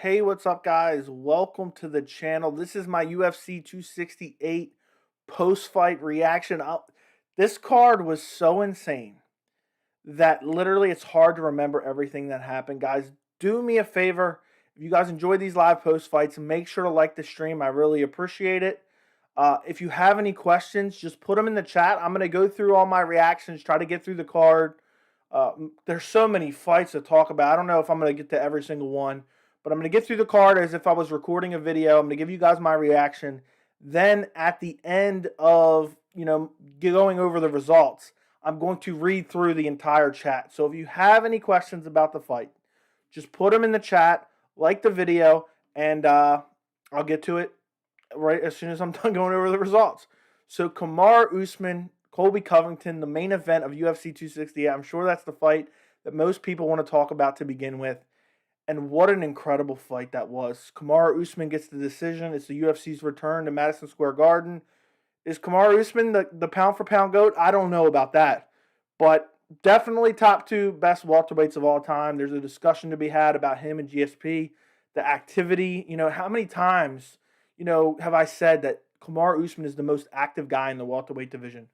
Hey, what's up, guys? Welcome to the channel. This is my UFC 268 post-fight reaction. This card was so insane that literally it's hard to remember everything that happened. Guys, do me a favor. If you guys enjoy these live post-fights, make sure to like the stream. I really appreciate it. If you have any questions, just put them in the chat. I'm going to go through all my reactions, try to get through the card. There's so many fights to talk about. I don't know if I'm going to get to every single one, but I'm going to get through the card as if I was recording a video. I'm going to give you guys my reaction. Then at the end of, going over the results, I'm going to read through the entire chat. So if you have any questions about the fight, just put them in the chat, like the video, and I'll get to it right as soon as I'm done going over the results. So Kamaru Usman, Colby Covington, the main event of UFC 268. I'm sure that's the fight that most people want to talk about to begin with. And what an incredible fight that was. Kamaru Usman gets the decision. It's the UFC's return to Madison Square Garden. Is Kamaru Usman the pound-for-pound GOAT? I don't know about that. But definitely top two best welterweights of all time. There's a discussion to be had about him and GSP. The activity, how many times, have I said that Kamaru Usman is the most active guy in the welterweight division?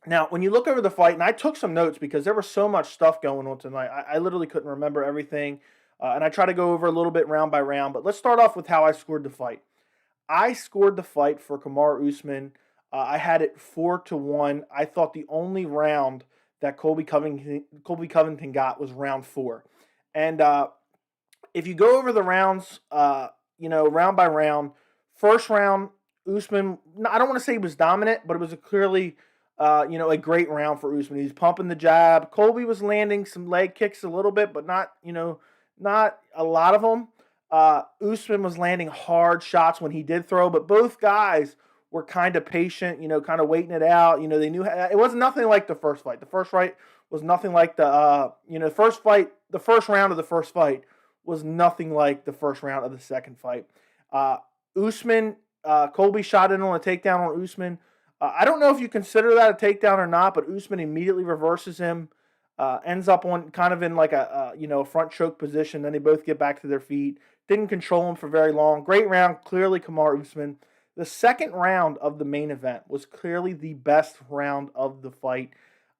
Now, when you look over the fight, and I took some notes because there was so much stuff going on tonight. I literally couldn't remember everything. And I try to go over a little bit round by round. But let's start off with how I scored the fight. I scored the fight for Kamaru Usman. I had it 4-1. I thought the only round that Colby Covington got was round 4. And if you go over the rounds, round by round, first round, Usman, I don't want to say he was dominant, but it was a great round for Usman. He was pumping the jab. Colby was landing some leg kicks a little bit, but not a lot of them. Usman was landing hard shots when he did throw, but both guys were kind of patient, kind of waiting it out. They knew it wasn't nothing like the first fight. The first fight was nothing like the first fight. The first round of the first fight was nothing like the first round of the second fight. Colby shot in on a takedown on Usman. I don't know if you consider that a takedown or not, but Usman immediately reverses him, ends up on kind of in like a front choke position. Then they both get back to their feet. Didn't control him for very long. Great round, clearly Kamaru Usman. The second round of the main event was clearly the best round of the fight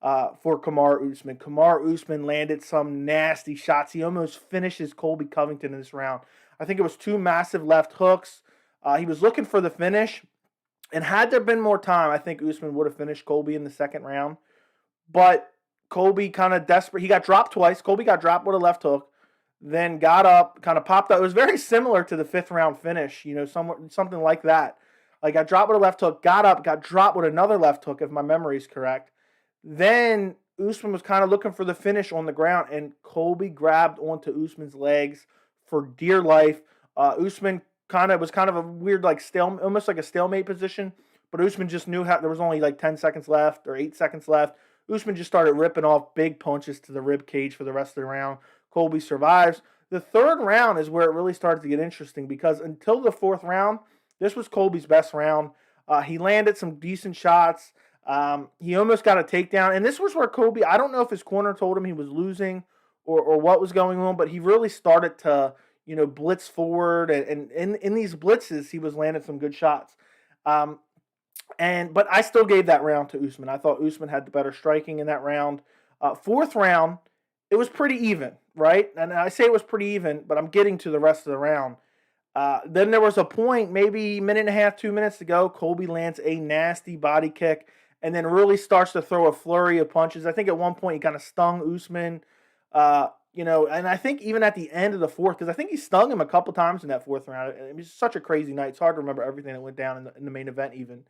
for Kamaru Usman. Kamaru Usman landed some nasty shots. He almost finishes Colby Covington in this round. I think it was 2 massive left hooks. He was looking for the finish. And had there been more time, I think Usman would have finished Colby in the second round. But Colby kind of desperate. He got dropped twice. Colby got dropped with a left hook, then got up, kind of popped up. It was very similar to the 5th round finish, something like that. Like, got dropped with a left hook, got up, got dropped with another left hook, if my memory is correct. Then Usman was kind of looking for the finish on the ground, and Colby grabbed onto Usman's legs for dear life. Usman was kind of a weird, almost like a stalemate position, but Usman just knew how there was only like 10 seconds left or 8 seconds left. Usman just started ripping off big punches to the rib cage for the rest of the round. Colby survives. The third round is where it really started to get interesting because until the 4th round, this was Colby's best round. He landed some decent shots. He almost got a takedown, and this was where Colby, I don't know if his corner told him he was losing or what was going on, but he really started to blitz forward, and in these blitzes, he was landing some good shots. But I still gave that round to Usman. I thought Usman had the better striking in that round. 4th round, it was pretty even, right? And I say it was pretty even, but I'm getting to the rest of the round. Then there was a point, maybe a minute and a half, 2 minutes to go. Colby lands a nasty body kick and then really starts to throw a flurry of punches. I think at one point he kind of stung Usman. And I think even at the end of the 4th, because I think he stung him a couple times in that 4th round. It was such a crazy night. It's hard to remember everything that went down in the main event even.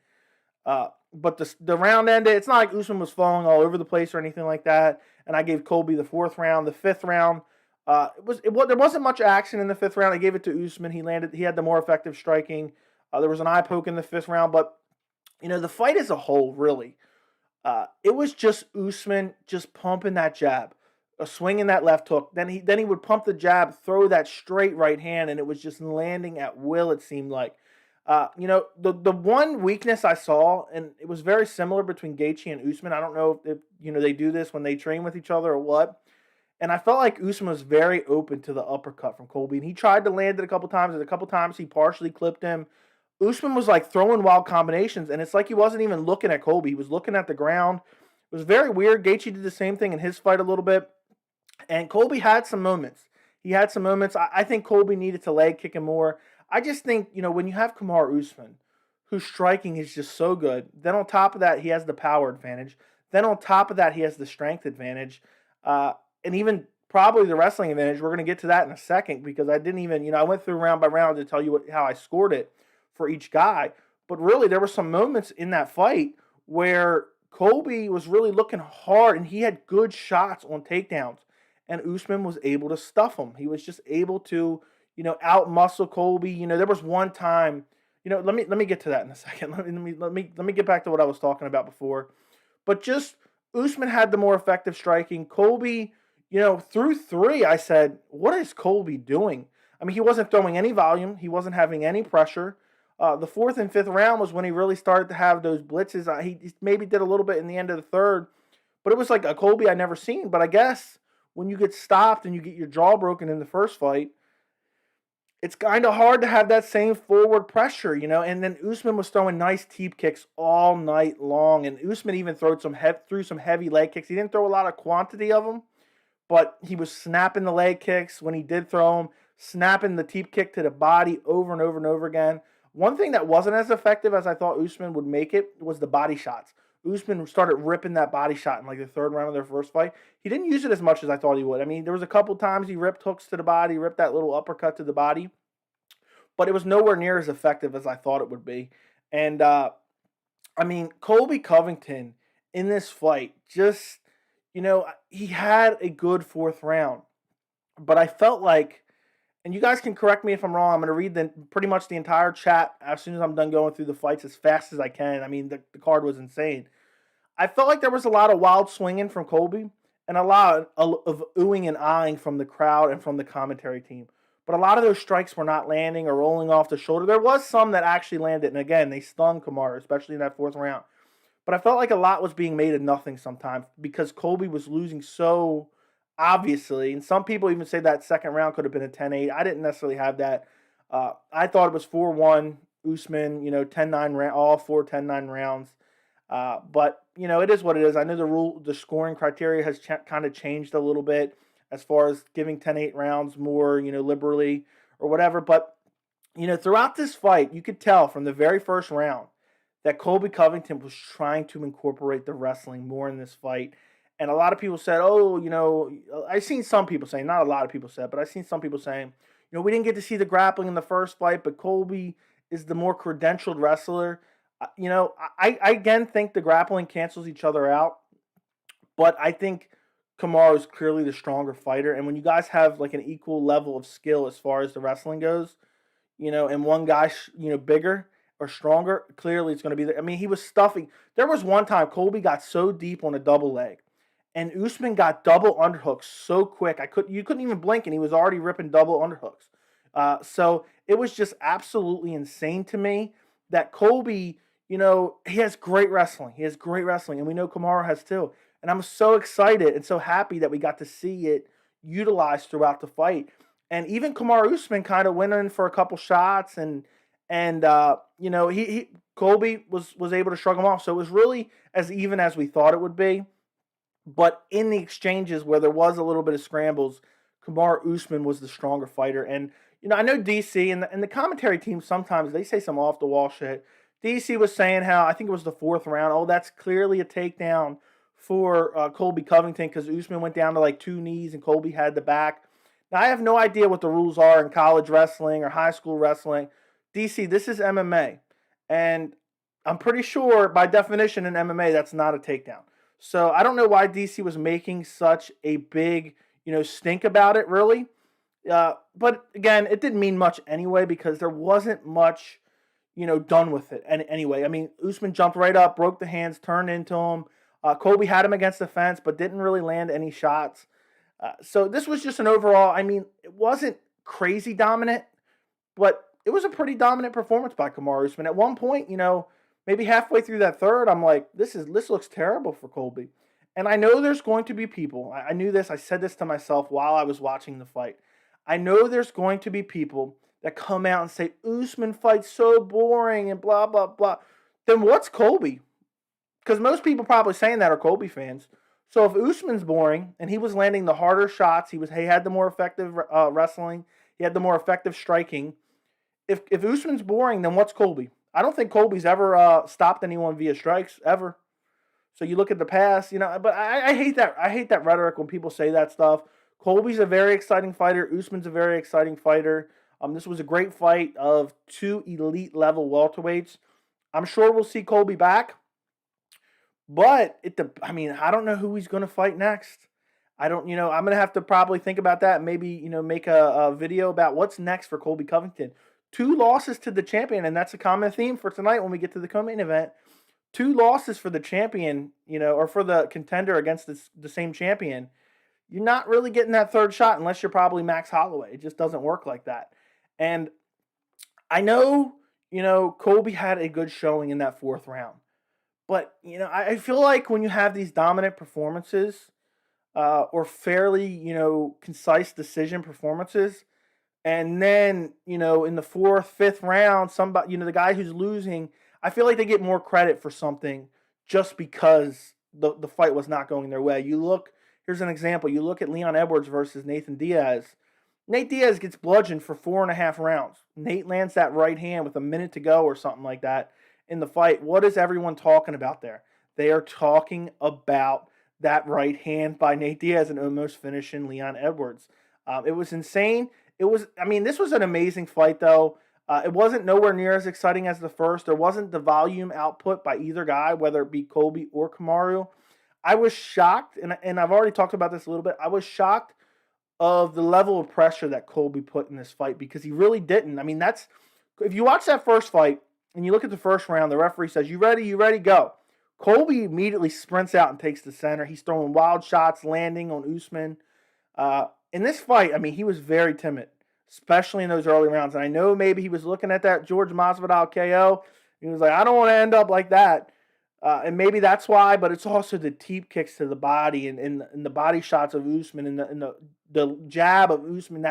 But the round ended. It's not like Usman was falling all over the place or anything like that. And I gave Colby the 4th round. The 5th round, there wasn't much action in the 5th round. I gave it to Usman. He had the more effective striking. There was an eye poke in the 5th round. But, the fight as a whole, really, it was just Usman just pumping that jab. Swinging that left hook. Then he would pump the jab, throw that straight right hand, and it was just landing at will, it seemed like. The one weakness I saw, and it was very similar between Gaethje and Usman. I don't know if they do this when they train with each other or what, And I felt like Usman was very open to the uppercut from Colby, and he tried to land it a couple times, and a couple times he partially clipped him. Usman was like throwing wild combinations, and it's like he wasn't even looking at Colby. He was looking at the ground. It was very weird. Gaethje did the same thing in his fight a little bit, and Colby had some moments. He had some moments. I think Colby needed to leg kick him more. I just think, when you have Kamaru Usman, whose striking is just so good, then on top of that, he has the power advantage. Then on top of that, he has the strength advantage. And even probably the wrestling advantage. We're going to get to that in a second because I didn't even, I went through round by round to tell you how I scored it for each guy. But really, there were some moments in that fight where Colby was really looking hard and he had good shots on takedowns. And Usman was able to stuff him. He was just able to, out muscle Colby. There was one time, let me get to that in a second. Let me get back to what I was talking about before. But just Usman had the more effective striking. Colby, through three, I said, what is Colby doing? I mean, he wasn't throwing any volume. He wasn't having any pressure. The fourth and fifth round was when he really started to have those blitzes. He maybe did a little bit in the end of the third, but it was like a Colby I'd never seen. But I guess when you get stopped and you get your jaw broken in the first fight, it's kind of hard to have that same forward pressure, And then Usman was throwing nice teep kicks all night long, and Usman even threw some heavy leg kicks. He didn't throw a lot of quantity of them, but he was snapping the leg kicks when he did throw them, snapping the teep kick to the body over and over and over again. One thing that wasn't as effective as I thought Usman would make it was the body shots. Usman started ripping that body shot in like the third round of their first fight. He didn't use it as much as I thought he would. I mean, there was a couple times he ripped hooks to the body, ripped that little uppercut to the body, but it was nowhere near as effective as I thought it would be. And, Colby Covington in this fight just, he had a good fourth round, but I felt like, and you guys can correct me if I'm wrong, I'm going to read pretty much the entire chat as soon as I'm done going through the fights as fast as I can. I mean, the card was insane. I felt like there was a lot of wild swinging from Colby and a lot of oohing and eyeing from the crowd and from the commentary team. But a lot of those strikes were not landing or rolling off the shoulder. There was some that actually landed, and again, they stung Kamaru, especially in that fourth round. But I felt like a lot was being made of nothing sometimes because Colby was losing so obviously. And some people even say that second round could have been a 10-8. I didn't necessarily have that. I thought it was 4-1 Usman, 10-9, all 4 10-9 rounds. But, it is what it is. I know the scoring criteria has kind of changed a little bit as far as giving 10-8 rounds more, liberally or whatever. But, throughout this fight, you could tell from the very first round that Colby Covington was trying to incorporate the wrestling more in this fight. And a lot of people said, I've seen some people saying, not a lot of people said, but I've seen some people saying, we didn't get to see the grappling in the first fight, but Colby is the more credentialed wrestler. I again think the grappling cancels each other out, but I think Kamaru is clearly the stronger fighter. And when you guys have like an equal level of skill as far as the wrestling goes, and one guy, bigger or stronger, clearly it's going to be there. I mean, he was stuffing. There was one time Colby got so deep on a double leg, and Usman got double underhooks so quick. You couldn't even blink, and he was already ripping double underhooks. So it was just absolutely insane to me that Colby, he has great wrestling. He has great wrestling, and we know Kamaru has too. And I'm so excited and so happy that we got to see it utilized throughout the fight. And even Kamaru Usman kind of went in for a couple shots, and Colby was able to shrug him off. So it was really as even as we thought it would be. But in the exchanges where there was a little bit of scrambles, Kamaru Usman was the stronger fighter. And, I know DC and the commentary team sometimes they say some off the wall shit. DC was saying how, I think it was the fourth round, that's clearly a takedown for Colby Covington because Usman went down to like 2 knees and Colby had the back. Now, I have no idea what the rules are in college wrestling or high school wrestling. DC, this is MMA. And I'm pretty sure by definition in MMA, that's not a takedown. So I don't know why DC was making such a big, stink about it, really. But again, it didn't mean much anyway because there wasn't much, done with it. And anyway, I mean, Usman jumped right up, broke the hands, turned into him. Colby had him against the fence, but didn't really land any shots. So this was just an overall, it wasn't crazy dominant, but it was a pretty dominant performance by Kamaru Usman. At one point, maybe halfway through that third, I'm like, this looks terrible for Colby. And I know there's going to be people, I knew this, I said this to myself while I was watching the fight. I know there's going to be people that come out and say, Usman fight's so boring and blah, blah, blah. Then what's Colby? Because most people probably saying that are Colby fans. So if Usman's boring and he was landing the harder shots, he had the more effective wrestling, he had the more effective striking. If Usman's boring, then what's Colby? I don't think Colby's ever stopped anyone via strikes ever. So you look at the past, but I hate that. I hate that rhetoric when people say that stuff. Colby's a very exciting fighter. Usman's a very exciting fighter. This was a great fight of two elite level welterweights. I'm sure we'll see Colby back, but I don't know who he's going to fight next. I'm going to have to probably think about that and maybe, make a video about what's next for Colby Covington. 2 losses to the champion, and that's a common theme for tonight when we get to the co-main event. 2 losses for the champion, or for the contender against the same champion. You're not really getting that third shot unless you're probably Max Holloway. It just doesn't work like that. And I know, Colby had a good showing in that 4th round. But, I feel like when you have these dominant performances, or fairly, concise decision performances, and then, in the 4th, 5th round, somebody, the guy who's losing, I feel like they get more credit for something just because the fight was not going their way. Here's an example. You look at Leon Edwards versus Nathan Diaz. Nate Diaz gets bludgeoned for 4.5 rounds. Nate lands that right hand with a minute to go or something like that in the fight. What is everyone talking about there? They are talking about that right hand by Nate Diaz and almost finishing Leon Edwards. It was insane. This was an amazing fight, though. It wasn't nowhere near as exciting as the first. There wasn't the volume output by either guy, whether it be Colby or Kamaru. I was shocked, and I've already talked about this a little bit. I was shocked of the level of pressure that Colby put in this fight because he really didn't. If you watch that first fight and you look at the first round, the referee says, "You ready? You ready? Go." Colby immediately sprints out and takes the center. He's throwing wild shots, landing on Usman. In this fight, he was very timid, especially in those early rounds. And I know maybe he was looking at that George Masvidal KO. He was like, I don't want to end up like that. And maybe that's why, but it's also the deep kicks to the body and the body shots of Usman and the jab of Usman.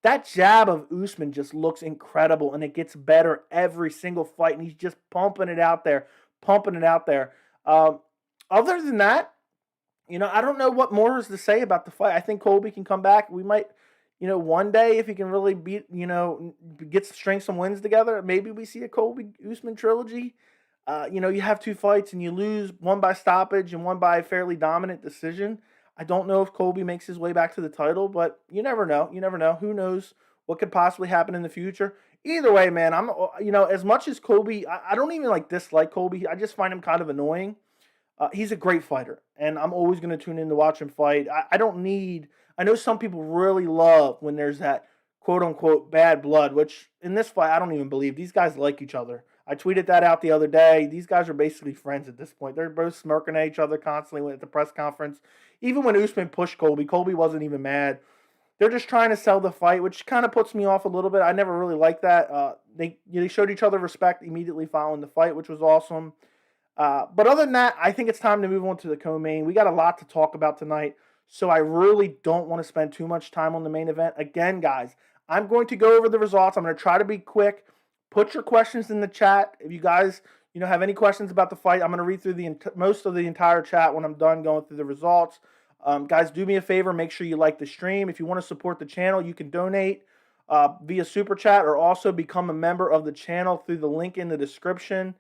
That jab of Usman just looks incredible, and it gets better every single fight, and he's just pumping it out there. Other than that, I don't know what more is to say about the fight. I think Colby can come back. We might, one day if he can really string some wins together, maybe we see a Colby Usman trilogy. You have 2 fights and you lose, one by stoppage and one by a fairly dominant decision. I don't know if Colby makes his way back to the title, but you never know. Who knows what could possibly happen in the future? Either way, man, as much as Colby, I don't even dislike Colby. I just find him kind of annoying. He's a great fighter, and I'm always going to tune in to watch him fight. I know some people really love when there's that quote-unquote bad blood, which in this fight, I don't even believe. These guys like each other. I tweeted that out the other day. These guys are basically friends at this point. They're both smirking at each other constantly at the press conference. Even when Usman pushed Colby wasn't even mad. They're just trying to sell the fight, which kind of puts me off a little bit. I never really liked that. They showed each other respect immediately following the fight, which was awesome. But other than that, I think it's time to move on to the co-main. We got a lot to talk about tonight, so I really don't want to spend too much time on the main event. Again, guys, I'm going to go over the results. I'm going to try to be quick. Put your questions in the chat. If you guys, have any questions about the fight, I'm going to read through most of the entire chat when I'm done going through the results. Guys, do me a favor. Make sure you like the stream. If you want to support the channel, you can donate via Super Chat or also become a member of the channel through the link in the description.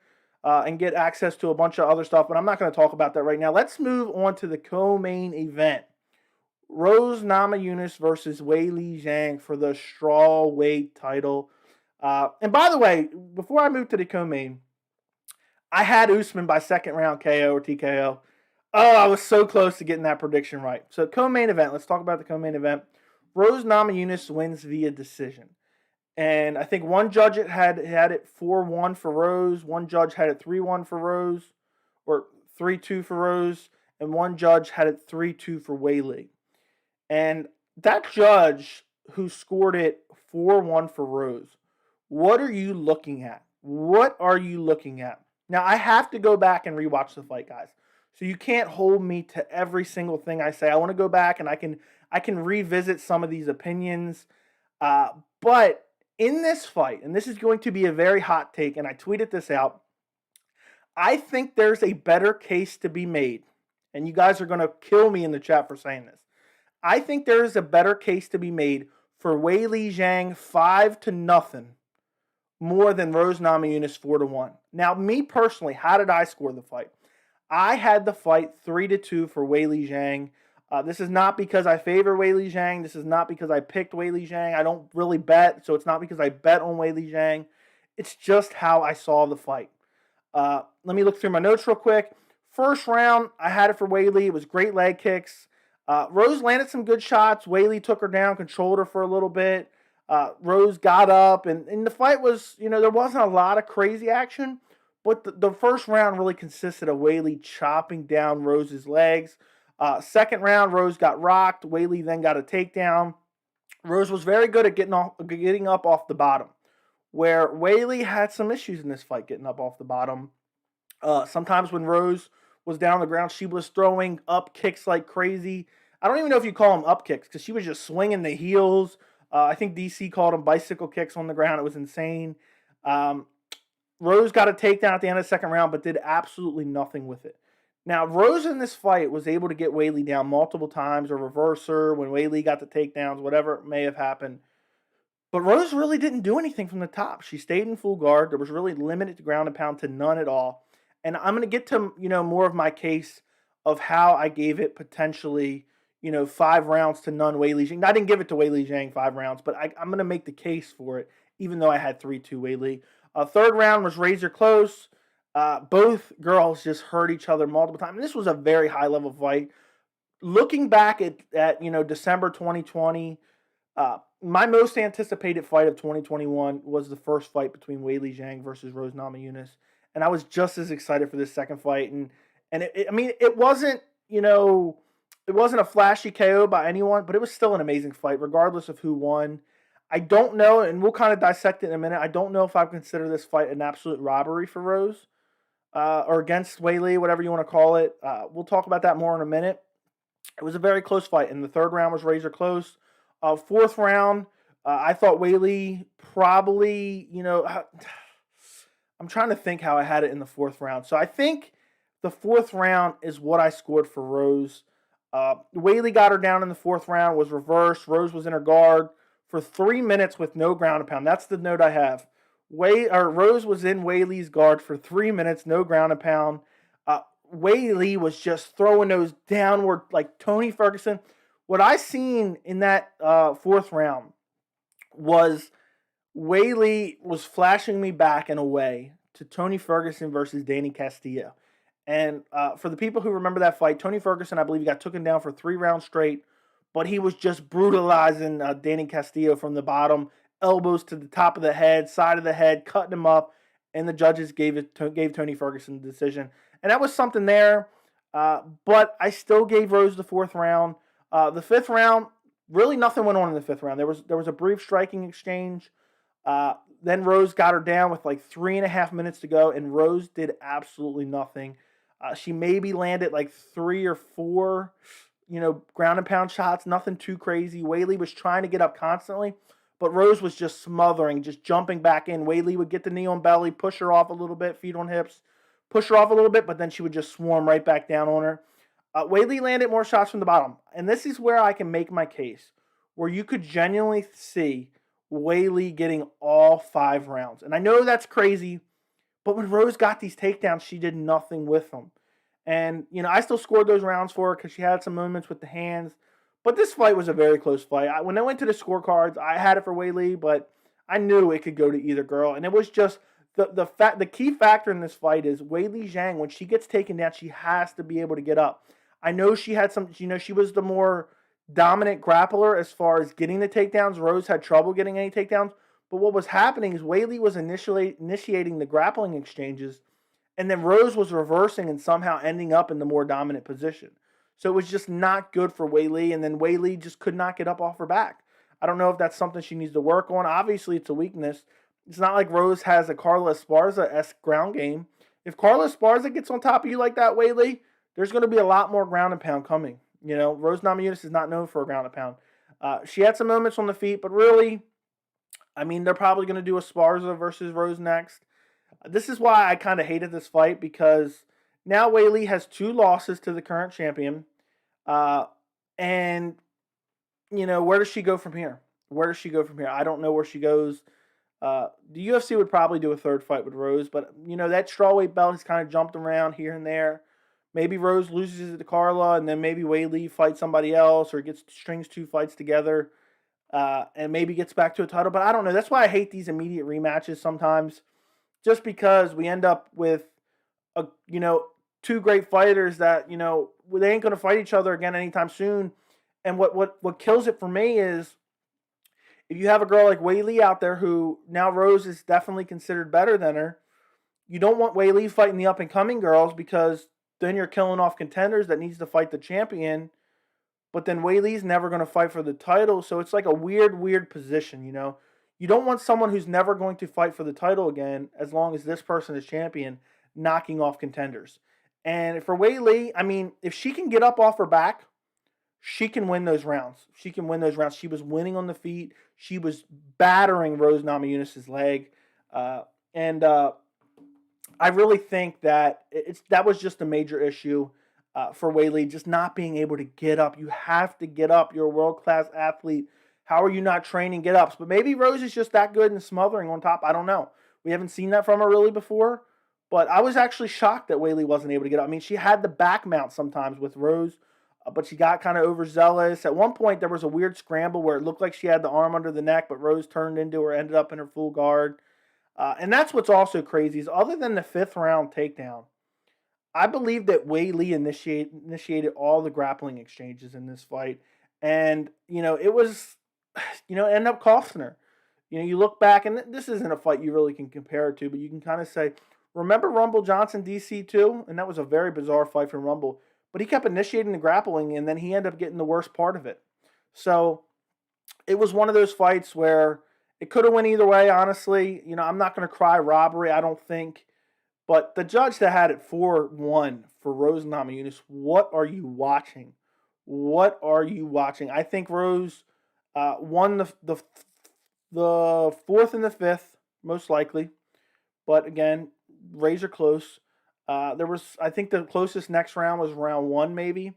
And get access to a bunch of other stuff, but I'm not going to talk about that right now. Let's move on to the co-main event. Rose Namajunas versus Weili Zhang for the strawweight title. And by the way, before I move to the co-main, I had Usman by 2nd round KO or TKO. Oh, I was so close to getting that prediction right. So co-main event, let's talk about the co-main event. Rose Namajunas wins via decision. And I think one judge had it 4-1 for Rose. One judge had it 3-1 for Rose, or 3-2 for Rose. And one judge had it 3-2 for Weili. And that judge who scored it 4-1 for Rose, what are you looking at? Now, I have to go back and rewatch the fight, guys. So you can't hold me to every single thing I say. I want to go back and I can revisit some of these opinions. Uh, but in this fight, and this is going to be a very hot take, and I tweeted this out, I think there's a better case to be made. And you guys are going to kill me in the chat for saying this. I think there is a better case to be made for Weili Zhang 5-0 more than Rose Namajunas 4-1. Now, me personally, how did I score the fight? I had the fight 3-2 for Weili Zhang. This is not because I favor Weili Zhang. This is not because I picked Weili Zhang. I don't really bet, so it's not because I bet on Weili Zhang. It's just how I saw the fight. Let me look through my notes real quick. First round, I had it for Weili. It was great leg kicks. Rose landed some good shots. Weili took her down, controlled her for a little bit. Rose got up, and the fight was, there wasn't a lot of crazy action, but the first round really consisted of Weili chopping down Rose's legs. Second round, Rose got rocked. Weili then got a takedown. Rose was very good at getting up off the bottom, where Weili had some issues in this fight getting up off the bottom. Sometimes when Rose was down on the ground, she was throwing up kicks like crazy. I don't even know if you call them up kicks because she was just swinging the heels. I think DC called them bicycle kicks on the ground. It was insane. Rose got a takedown at the end of the second round, but did absolutely nothing with it. Now, Rose in this fight was able to get Weili down multiple times or reverse her when Weili got the takedowns, whatever may have happened. But Rose really didn't do anything from the top. She stayed in full guard. There was really limited ground and pound to none at all. And I'm going to get to, more of my case of how I gave it potentially, 5 rounds to none Weili Zhang. I didn't give it to Weili Zhang 5 rounds, but I'm going to make the case for it, even though I had 3-2 Weili. Third round was razor close. Both girls just hurt each other multiple times. And this was a very high-level fight. Looking back at December 2020, my most anticipated fight of 2021 was the first fight between Weili Zhang versus Rose Namajunas. And I was just as excited for this second fight. And it wasn't, it wasn't a flashy KO by anyone, but it was still an amazing fight, regardless of who won. I don't know, and we'll kind of dissect it in a minute. I don't know if I consider this fight an absolute robbery for Rose or against Weili, whatever you want to call it. We'll talk about that more in a minute. It was a very close fight, and the third round was razor close. Fourth round, I thought Weili probably, I'm trying to think how I had it in the fourth round. So I think the fourth round is what I scored for Rose. Weili got her down in the fourth round, was reversed. Rose was in her guard for 3 minutes with no ground and pound. That's the note I have. Rose was in Weili's guard for 3 minutes, no ground and pound. Weili was just throwing those downward like Tony Ferguson. What I seen in that fourth round was Weili was flashing me back in a way to Tony Ferguson versus Danny Castillo. And for the people who remember that fight, Tony Ferguson, I believe he got taken down for 3 rounds straight, but he was just brutalizing Danny Castillo from the bottom, elbows to the top of the head, side of the head, cutting him up, and the judges gave Tony Ferguson the decision. And that was something there, but I still gave Rose the fourth round. The fifth round, really nothing went on in the fifth round. There was a brief striking exchange. Then Rose got her down with like 3.5 minutes to go, and Rose did absolutely nothing. She maybe landed like 3 or 4, ground and pound shots, nothing too crazy. Weili was trying to get up constantly, but Rose was just smothering, just jumping back in. Weili would get the knee on belly, push her off a little bit, feet on hips, push her off a little bit, but then she would just swarm right back down on her. Weili landed more shots from the bottom, and this is where I can make my case, where you could genuinely see Weili getting all 5 rounds. And I know that's crazy, but when Rose got these takedowns, she did nothing with them. And, I still scored those rounds for her because she had some moments with the hands. But this fight was a very close fight. When I went to the scorecards, I had it for Weili, but I knew it could go to either girl. And it was just the key factor in this fight is Weili Zhang, when she gets taken down, she has to be able to get up. I know she had some, she was the more dominant grappler as far as getting the takedowns. Rose had trouble getting any takedowns. But what was happening is Weili was initiating the grappling exchanges, and then Rose was reversing and somehow ending up in the more dominant position. So it was just not good for Weili, and then Weili just could not get up off her back. I don't know if that's something she needs to work on. Obviously, it's a weakness. It's not like Rose has a Carla Esparza-esque ground game. If Carla Esparza gets on top of you like that, Weili, there's going to be a lot more ground and pound coming. Rose Namajunas is not known for a ground and pound. She had some moments on the feet, but really, I mean, they're probably going to do Esparza versus Rose next. This is why I kind of hated this fight, because now Weili has 2 losses to the current champion. And, where does she go from here? I don't know where she goes. The UFC would probably do a third fight with Rose, but, that strawweight belt has kind of jumped around here and there. Maybe Rose loses it to Carla, and then maybe Weili fights somebody else or strings 2 fights together, and maybe gets back to a title. But I don't know. That's why I hate these immediate rematches sometimes, just because we end up with, 2 great fighters that, they ain't going to fight each other again anytime soon. And what kills it for me is, if you have a girl like Weili out there who now Rose is definitely considered better than her, you don't want Weili fighting the up-and-coming girls, because then you're killing off contenders that needs to fight the champion. But then Weili's never going to fight for the title, so it's like a weird position, You don't want someone who's never going to fight for the title again, as long as this person is champion, knocking off contenders. And for Weili, I mean, if she can get up off her back, she can win those rounds. She was winning on the feet. She was battering Rose Namajunas' leg. I really think that that was just a major issue for Weili, just not being able to get up. You have to get up. You're a world-class athlete. How are you not training get-ups? But maybe Rose is just that good and smothering on top. I don't know. We haven't seen that from her really before. But I was actually shocked that Weili wasn't able to get up. I mean, she had the back mount sometimes with Rose, but she got kind of overzealous. At one point, there was a weird scramble where it looked like she had the arm under the neck, but Rose turned into her, ended up in her full guard. And that's what's also crazy, is other than the 5th round takedown, I believe that Weili initiated all the grappling exchanges in this fight. And, it was, it ended up costing her. You look back, and this isn't a fight you really can compare it to, but you can kind of say, remember Rumble Johnson DC too? And that was a very bizarre fight from Rumble. But he kept initiating the grappling, and then he ended up getting the worst part of it. So it was one of those fights where it could have went either way, honestly. I'm not going to cry robbery, I don't think. But the judge that had it 4-1 for Rose Namajunas, what are you watching? I think Rose won the 4th and the 5th, most likely. But again, razor close. I think the closest next round was round 1, maybe.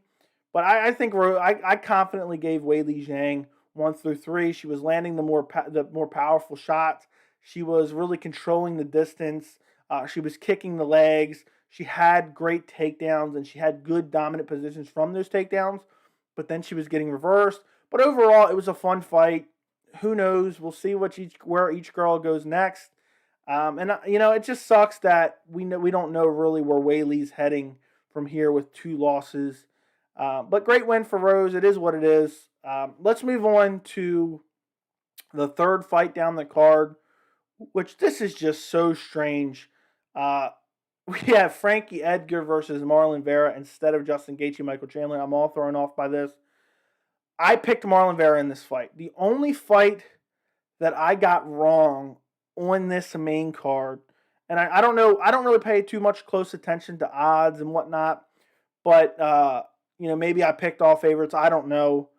But I think I confidently gave Weili Zhang 1 through 3. She was landing the more powerful shots. She was really controlling the distance. She was kicking the legs. She had great takedowns, and she had good dominant positions from those takedowns. But then she was getting reversed. But overall, it was a fun fight. Who knows? We'll see where each girl goes next. It just sucks that we don't know really where Weili's heading from here with 2 losses. But great win for Rose. It is what it is. Let's move on to the 3rd fight down the card, which this is just so strange. We have Frankie Edgar versus Marlon Vera instead of Justin Gaethje, Michael Chandler. I'm all thrown off by this. I picked Marlon Vera in this fight. The only fight that I got wrong on this main card, and I don't know, I don't really pay too much close attention to odds and whatnot, but maybe I picked all favorites, I don't know.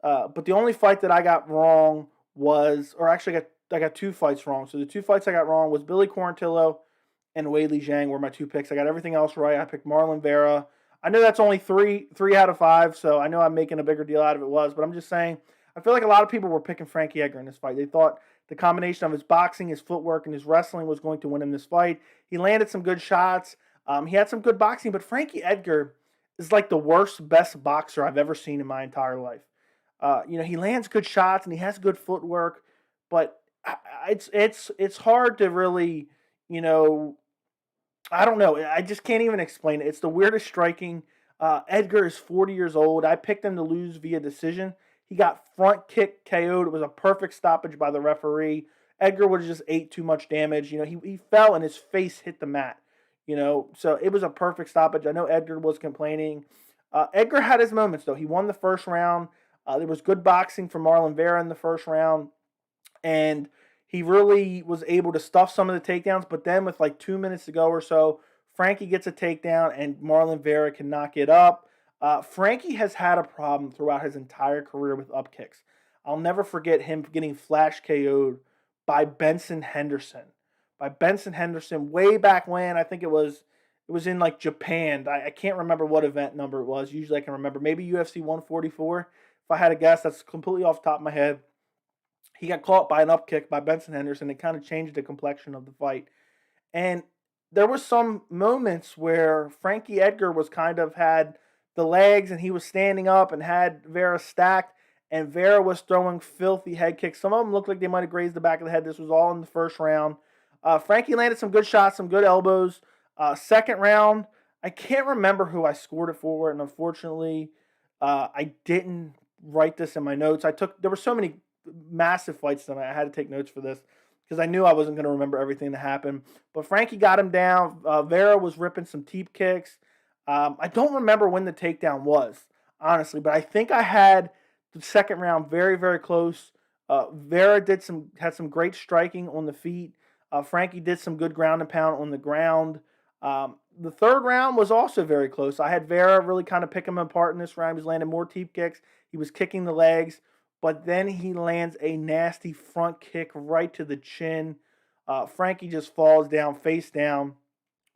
But the only fight that I got wrong was, or actually I got 2 fights wrong. So the 2 fights I got wrong was Billy Quarantillo and Weili Zhang were my 2 picks. I got everything else right. I picked Marlon Vera. I know that's only 3 out of 5, so I know I'm making a bigger deal out of it but I'm just saying, I feel like a lot of people were picking Frankie Edgar in this fight. They thought the combination of his boxing, his footwork, and his wrestling was going to win him this fight. He landed some good shots. He had some good boxing, but Frankie Edgar is like the best boxer I've ever seen in my entire life. He lands good shots and he has good footwork, but it's hard to really, I don't know. I just can't even explain it. It's the weirdest striking. Edgar is 40 years old. I picked him to lose via decision. He got front kick KO'd. It was a perfect stoppage by the referee. Edgar would have just ate too much damage. He fell and his face hit the mat. So it was a perfect stoppage. I know Edgar was complaining. Edgar had his moments, though. He won the first round. There was good boxing from Marlon Vera in the first round. And he really was able to stuff some of the takedowns. But then with like 2 minutes to go or so, Frankie gets a takedown, and Marlon Vera can knock it up. Frankie has had a problem throughout his entire career with up kicks. I'll never forget him getting flash KO'd by Benson Henderson. By Benson Henderson way back when. I think it was in like Japan. I can't remember what event number it was. Usually I can remember. Maybe UFC 144. If I had to guess, that's completely off the top of my head. He got caught by an up kick by Benson Henderson. It kind of changed the complexion of the fight. And there was some moments where Frankie Edgar was kind of had the legs and he was standing up and had Vera stacked, and Vera was throwing filthy head kicks. Some of them looked like they might have grazed the back of the head. This was all in the first round. Frankie landed some good shots, some good elbows. Second round, I can't remember who I scored it for, and unfortunately, I didn't write this in my notes. There were so many massive fights tonight. I had to take notes for this because I knew I wasn't going to remember everything that happened. But Frankie got him down. Vera was ripping some teep kicks. I don't remember when the takedown was, honestly, but I think I had the second round very, very close. Vera had some great striking on the feet. Frankie did some good ground and pound on the ground. The third round was also very close. I had Vera really kind of pick him apart in this round. He was landing more teep kicks. He was kicking the legs, but then he lands a nasty front kick right to the chin. Frankie just falls down, face down.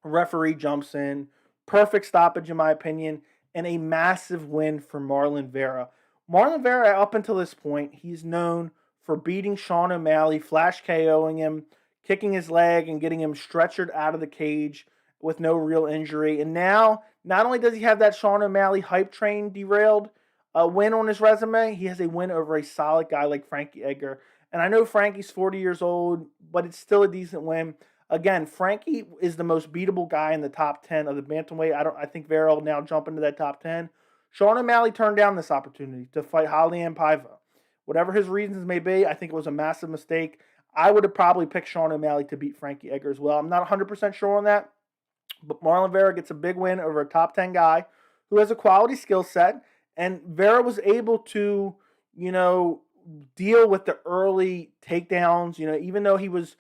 Referee jumps in. Perfect stoppage, in my opinion, and a massive win for Marlon Vera. Marlon Vera, up until this point, he's known for beating Sean O'Malley, flash KOing him, kicking his leg, and getting him stretchered out of the cage with no real injury. And now, not only does he have that Sean O'Malley hype train derailed win on his resume, he has a win over a solid guy like Frankie Edgar. And I know Frankie's 40 years old, but it's still a decent win. Again, Frankie is the most beatable guy in the top 10 of the bantamweight. I think Vera will now jump into that top 10. Sean O'Malley turned down this opportunity to fight Raulian Paiva. Whatever his reasons may be, I think it was a massive mistake. I would have probably picked Sean O'Malley to beat Frankie Edgar as well. I'm not 100% sure on that, but Marlon Vera gets a big win over a top 10 guy who has a quality skill set, and Vera was able to, deal with the early takedowns. Even though he was,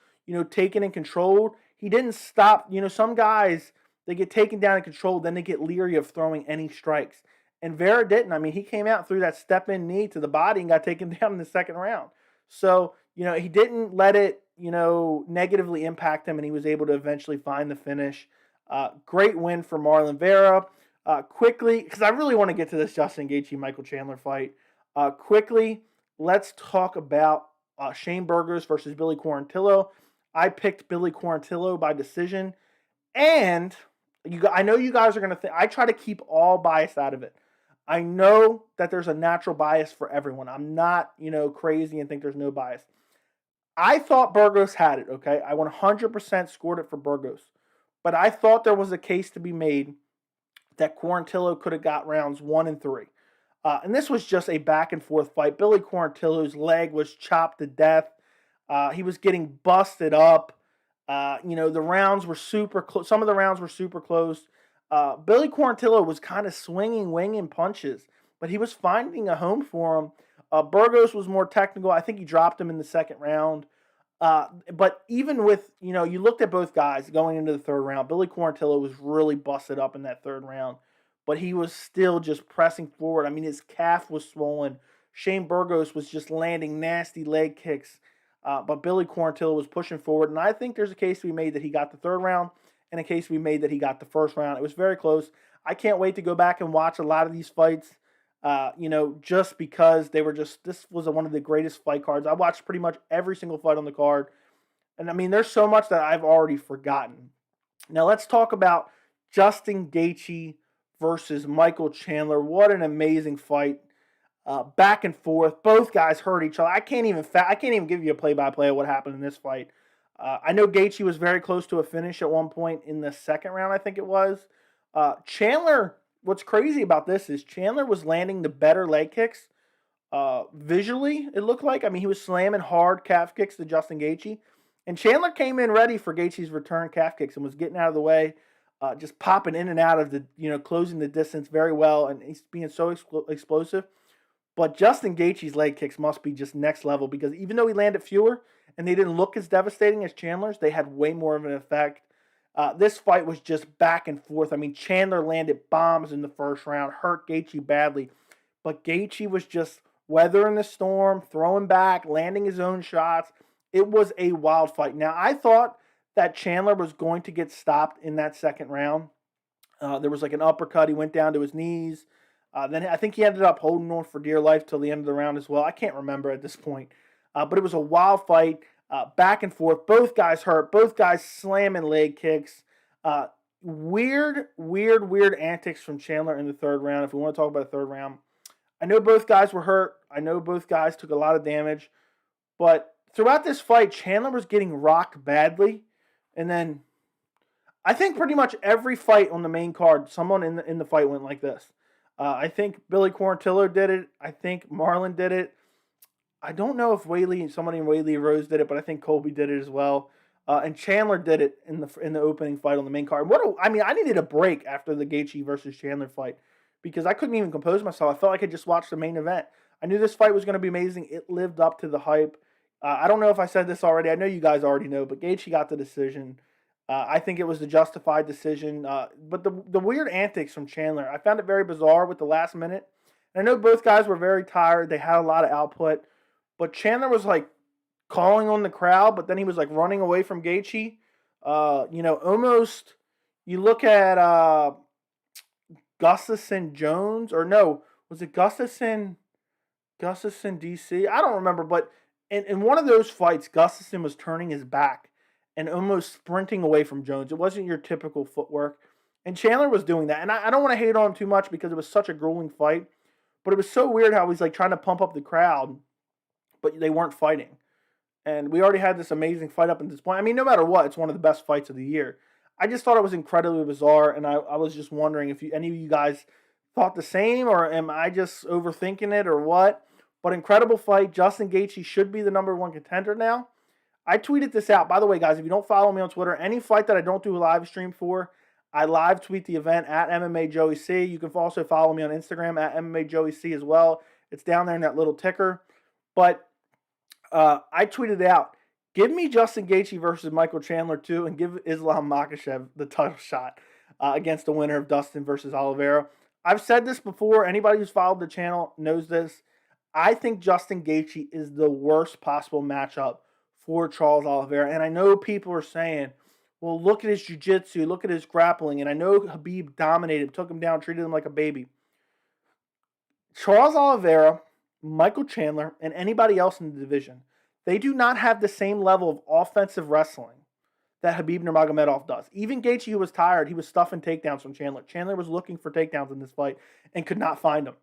taken and controlled, he didn't stop. Some guys, they get taken down and controlled, then they get leery of throwing any strikes. And Vera didn't. I mean, he came out through that step-in knee to the body and got taken down in the second round. So, he didn't let it, negatively impact him, and he was able to eventually find the finish. Great win for Marlon Vera. Quickly, because I really want to get to this Justin Gaethje-Michael Chandler fight. Quickly, let's talk about Shane Burgos versus Billy Quarantillo. I picked Billy Quarantillo by decision, and I know you guys are going to think, I try to keep all bias out of it. I know that there's a natural bias for everyone. I'm not, crazy and think there's no bias. I thought Burgos had it, okay? I 100% scored it for Burgos. But I thought there was a case to be made that Quarantillo could have got rounds 1 and 3. And this was just a back and forth fight. Billy Quarantillo's leg was chopped to death. He was getting busted up. The rounds were super close. Some of the rounds were super close. Billy Quarantillo was kind of winging punches, but he was finding a home for him. Burgos was more technical. I think he dropped him in the second round. But even with, you looked at both guys going into the third round, Billy Quarantillo was really busted up in that third round, but he was still just pressing forward. I mean, his calf was swollen. Shane Burgos was just landing nasty leg kicks, but Billy Quarantillo was pushing forward. And I think there's a case to be made that he got the third round and a case to be made that he got the first round. It was very close. I can't wait to go back and watch a lot of these fights. Just because this was one of the greatest fight cards. I watched pretty much every single fight on the card. And I mean, there's so much that I've already forgotten. Now let's talk about Justin Gaethje versus Michael Chandler. What an amazing fight. Back and forth. Both guys hurt each other. I can't even give you a play-by-play of what happened in this fight. I know Gaethje was very close to a finish at one point in the second round, I think it was. Chandler, what's crazy about this is Chandler was landing the better leg kicks. Visually, it looked like. I mean, he was slamming hard calf kicks to Justin Gaethje. And Chandler came in ready for Gaethje's return calf kicks and was getting out of the way, just popping in and out of the, closing the distance very well. And he's being so explosive. But Justin Gaethje's leg kicks must be just next level, because even though he landed fewer and they didn't look as devastating as Chandler's, they had way more of an effect. This fight was just back and forth. I mean, Chandler landed bombs in the first round, hurt Gaethje badly, but Gaethje was just weathering the storm, throwing back, landing his own shots. It was a wild fight. Now, I thought that Chandler was going to get stopped in that second round. There was like an uppercut. He went down to his knees. Then I think he ended up holding on for dear life till the end of the round as well. I can't remember at this point. But it was a wild fight, back and forth. Both guys hurt. Both guys slamming leg kicks. Weird antics from Chandler in the third round. If we want to talk about the third round, I know both guys were hurt. I know both guys took a lot of damage. But throughout this fight, Chandler was getting rocked badly. And then I think pretty much every fight on the main card, someone in the fight went like this. I think Billy Quarantillo did it. I think Marlon did it. I don't know if somebody in Weili Rose did it, but I think Colby did it as well. And Chandler did it in the opening fight on the main card. I needed a break after the Gaethje versus Chandler fight because I couldn't even compose myself. I felt like I just watched the main event. I knew this fight was going to be amazing. It lived up to the hype. I don't know if I said this already. I know you guys already know, but Gaethje got the decision. I think it was the justified decision. But the weird antics from Chandler, I found it very bizarre with the last minute. And I know both guys were very tired. They had a lot of output. But Chandler was like calling on the crowd, but then he was like running away from Gaethje. Almost you look at Gustafsson Jones, or no, was it Gustafsson DC? I don't remember, but in one of those fights, Gustafsson was turning his back and almost sprinting away from Jones. It wasn't your typical footwork. And Chandler was doing that. And I don't want to hate on him too much because it was such a grueling fight. But it was so weird how he's like trying to pump up the crowd, but they weren't fighting. And we already had this amazing fight up at this point. I mean, no matter what, it's one of the best fights of the year. I just thought it was incredibly bizarre, and I was just wondering if any of you guys thought the same, or am I just overthinking it, or what? But incredible fight. Justin Gaethje should be the number one contender now. I tweeted this out. By the way, guys, if you don't follow me on Twitter, any fight that I don't do a live stream for, I live tweet the event at MMA Joey C. You can also follow me on Instagram at MMA Joey C as well. It's down there in that little ticker. But I tweeted out, give me Justin Gaethje versus Michael Chandler too, and give Islam Makhachev the title shot against the winner of Dustin versus Oliveira. I've said this before. Anybody who's followed the channel knows this. I think Justin Gaethje is the worst possible matchup for Charles Oliveira. And I know people are saying, well, look at his jiu-jitsu, look at his grappling. And I know Khabib dominated, took him down, treated him like a baby. Charles Oliveira, Michael Chandler, and anybody else in the division, they do not have the same level of offensive wrestling that Khabib Nurmagomedov does. Even Gaethje, who was tired, he was stuffing takedowns from Chandler. Chandler was looking for takedowns in this fight and could not find them.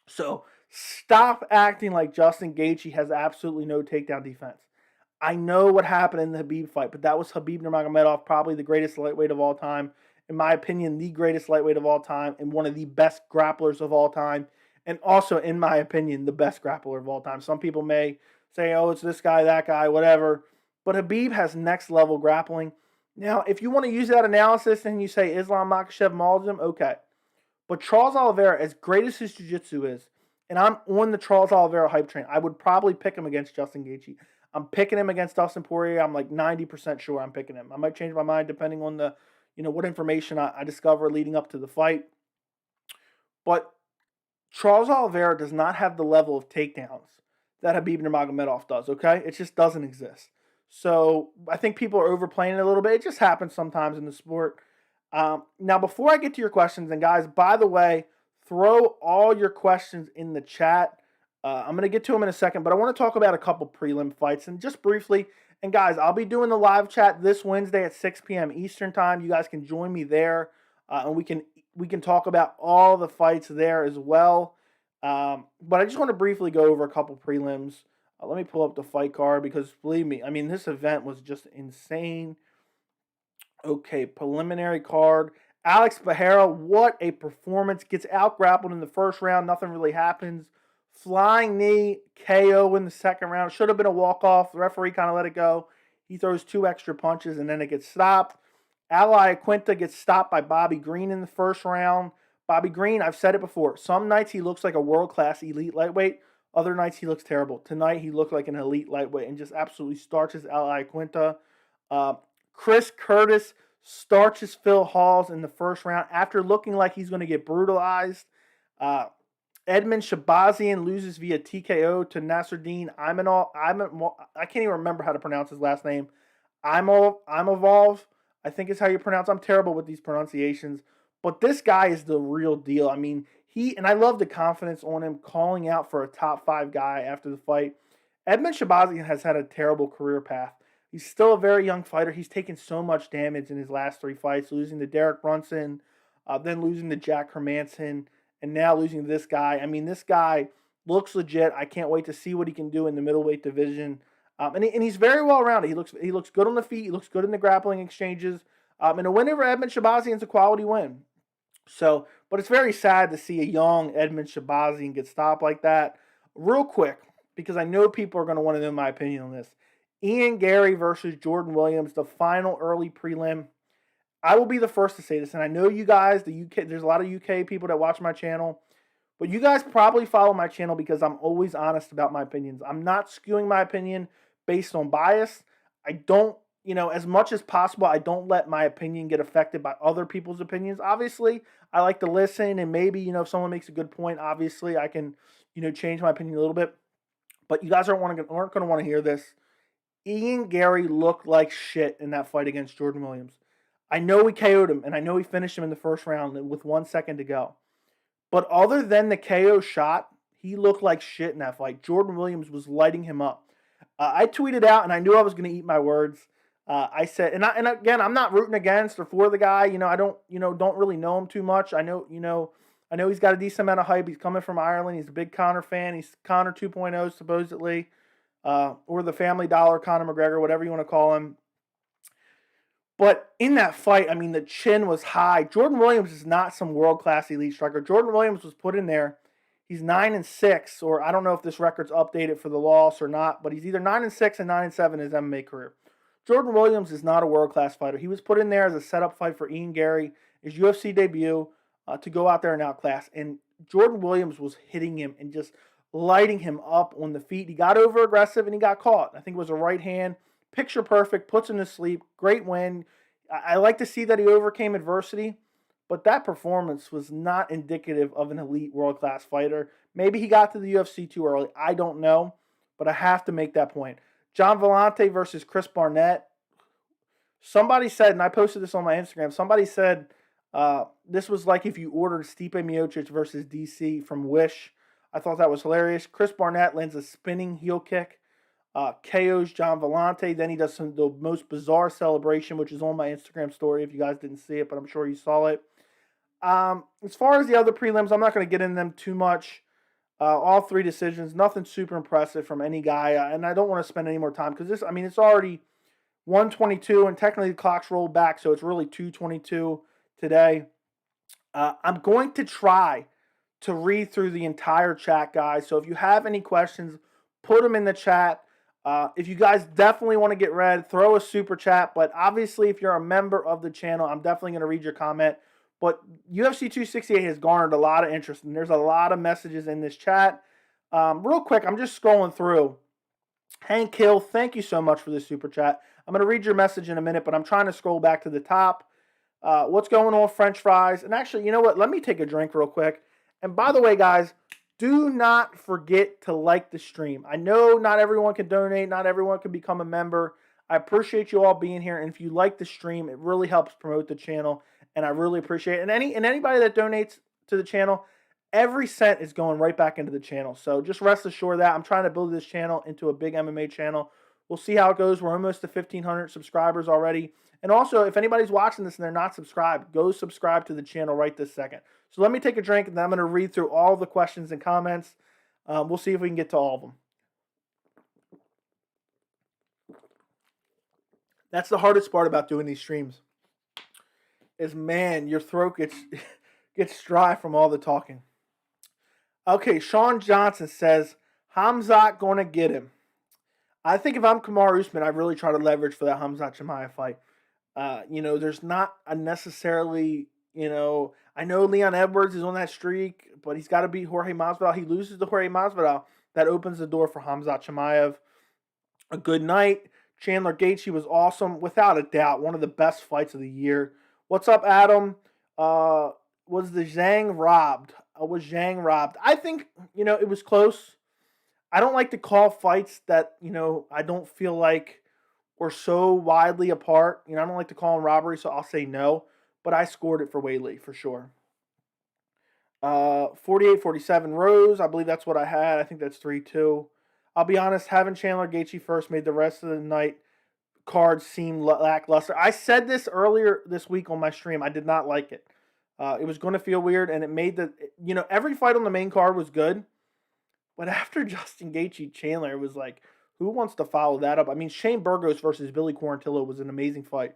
So stop acting like Justin Gaethje has absolutely no takedown defense. I know what happened in the Khabib fight, but that was Khabib Nurmagomedov, probably the greatest lightweight of all time. In my opinion, the greatest lightweight of all time and one of the best grapplers of all time. And also, in my opinion, the best grappler of all time. Some people may say, oh, it's this guy, that guy, whatever. But Khabib has next-level grappling. Now, if you want to use that analysis and you say Islam Makhachev mauls him, okay. But Charles Oliveira, as great as his jiu-jitsu is, and I'm on the Charles Oliveira hype train, I would probably pick him against Justin Gaethje. I'm picking him against Dustin Poirier. I'm like 90% sure I'm picking him. I might change my mind depending on the, what information I discover leading up to the fight. But Charles Oliveira does not have the level of takedowns that Khabib Nurmagomedov does, okay? It just doesn't exist. So I think people are overplaying it a little bit. It just happens sometimes in the sport. Now, before I get to your questions, and guys, by the way, throw all your questions in the chat. I'm going to get to them in a second, but I want to talk about a couple prelim fights. And just briefly, and guys, I'll be doing the live chat this Wednesday at 6 p.m. Eastern time. You guys can join me there, and we can talk about all the fights there as well. But I just want to briefly go over a couple prelims. Let me pull up the fight card because, believe me, I mean, this event was just insane. Okay, preliminary card. Alex Pereira, what a performance. Gets out-grappled in the first round. Nothing really happens. Flying knee, KO in the second round. Should have been a walk-off. The referee kind of let it go. He throws 2 extra punches, and then it gets stopped. Ally Quinta gets stopped by Bobby Green in the first round. Bobby Green, I've said it before. Some nights he looks like a world-class elite lightweight. Other nights he looks terrible. Tonight he looked like an elite lightweight and just absolutely starches Ally Quinta. Chris Curtis starches Phil Halls in the first round after looking like he's going to get brutalized. Edmund Shabazian loses via TKO to Nasruddin Imanov. I can't even remember how to pronounce his last name. Imavov, I think is how you pronounce. I'm terrible with these pronunciations, but this guy is the real deal. I mean, I love the confidence on him calling out for a top 5 guy after the fight. Edmund Shabazian has had a terrible career path. He's still a very young fighter. He's taken so much damage in his last 3 fights, losing to Derek Brunson, then losing to Jack Hermanson, and now losing to this guy. I mean, this guy looks legit. I can't wait to see what he can do in the middleweight division. And he's very well rounded. He looks good on the feet. He looks good in the grappling exchanges. And a win over Edmund Shabazian is a quality win. So, but it's very sad to see a young Edmund Shabazian get stopped like that. Real quick, because I know people are going to want to know my opinion on this. Ian Gary versus Jordan Williams, the final early prelim. I will be the first to say this, and I know you guys, the UK, there's a lot of UK people that watch my channel, but you guys probably follow my channel because I'm always honest about my opinions. I'm not skewing my opinion based on bias. I don't, as much as possible, I don't let my opinion get affected by other people's opinions. Obviously, I like to listen, and maybe, if someone makes a good point, obviously I can, change my opinion a little bit. But you guys aren't going to want to hear this. Ian Gary looked like shit in that fight against Jordan Williams. I know he KO'd him, and I know he finished him in the first round with 1 second to go. But other than the KO shot, he looked like shit in that fight. Jordan Williams was lighting him up. I tweeted out, and I knew I was going to eat my words. I said, and again, I'm not rooting against or for the guy. I don't really know him too much. I know he's got a decent amount of hype. He's coming from Ireland. He's a big Conor fan. He's Conor 2.0 supposedly, or the Family Dollar Conor McGregor, whatever you want to call him. But in that fight, I mean, the chin was high. Jordan Williams is not some world-class elite striker. Jordan Williams was put in there. He's 9-6, or I don't know if this record's updated for the loss or not, but he's either 9-6 and 9-7 in his MMA career. Jordan Williams is not a world-class fighter. He was put in there as a setup fight for Ian Gary, his UFC debut, to go out there and outclass. And Jordan Williams was hitting him and just lighting him up on the feet. He got over-aggressive and he got caught. I think it was a right hand. Picture perfect, puts him to sleep. Great win. I like to see that he overcame adversity, but that performance was not indicative of an elite world-class fighter. Maybe he got to the UFC too early. I don't know, but I have to make that point. John Vellante versus Chris Barnett. Somebody said, and I posted this on my Instagram, somebody said this was like if you ordered Stipe Miocic versus DC from Wish. I thought that was hilarious. Chris Barnett lands a spinning heel kick. KO's John Vellante. Then he does the most bizarre celebration, which is on my Instagram story if you guys didn't see it, but I'm sure you saw it. As far as the other prelims, I'm not going to get into them too much. All 3 decisions, nothing super impressive from any guy, and I don't want to spend any more time because it's already 1:22, and technically the clock's rolled back, so it's really 2:22 today. I'm going to try to read through the entire chat, guys, so if you have any questions, put them in the chat. If you guys definitely want to get read, throw a super chat. But obviously, if you're a member of the channel, I'm definitely going to read your comment. But UFC 268 has garnered a lot of interest, and there's a lot of messages in this chat. Real quick, I'm just scrolling through. Hank Hill, thank you so much for this super chat. I'm going to read your message in a minute, but I'm trying to scroll back to the top. What's going on, French fries? And actually, you know what? Let me take a drink real quick. And by the way, guys, do not forget to like the stream. I know not everyone can donate. Not everyone can become a member. I appreciate you all being here. And if you like the stream, it really helps promote the channel. And I really appreciate it. And anybody that donates to the channel, every cent is going right back into the channel. So just rest assured that. I'm trying to build this channel into a big MMA channel. We'll see how it goes. We're almost to 1,500 subscribers already. And also, if anybody's watching this and they're not subscribed, go subscribe to the channel right this second. So let me take a drink, and then I'm going to read through all the questions and comments. We'll see if we can get to all of them. That's the hardest part about doing these streams. Is, man, your throat gets dry from all the talking. Okay, Sean Johnson says, Khamzat going to get him. I think if I'm Kamaru Usman, I really try to leverage for that Khamzat Chimaev fight. There's not a necessarily, I know Leon Edwards is on that streak, but he's got to beat Jorge Masvidal. He loses to Jorge Masvidal. That opens the door for Khamzat Chimaev. A good night. Chandler Gaethje was awesome, without a doubt, one of the best fights of the year. What's up, Adam? Was Zhang robbed? I think, it was close. I don't like to call fights that, I don't feel like were so widely apart. I don't like to call them robbery, so I'll say no. But I scored it for Weili, for sure. 48-47 Rose. I believe that's what I had. I think that's 3-2. I'll be honest, having Chandler Gaethje first made the rest of the night cards seem lackluster. I said this earlier this week on my stream. I did not like it. It was going to feel weird, and it made every fight on the main card was good. But after Justin Gaethje Chandler, it was like, who wants to follow that up? I mean, Shane Burgos versus Billy Quarantillo was an amazing fight.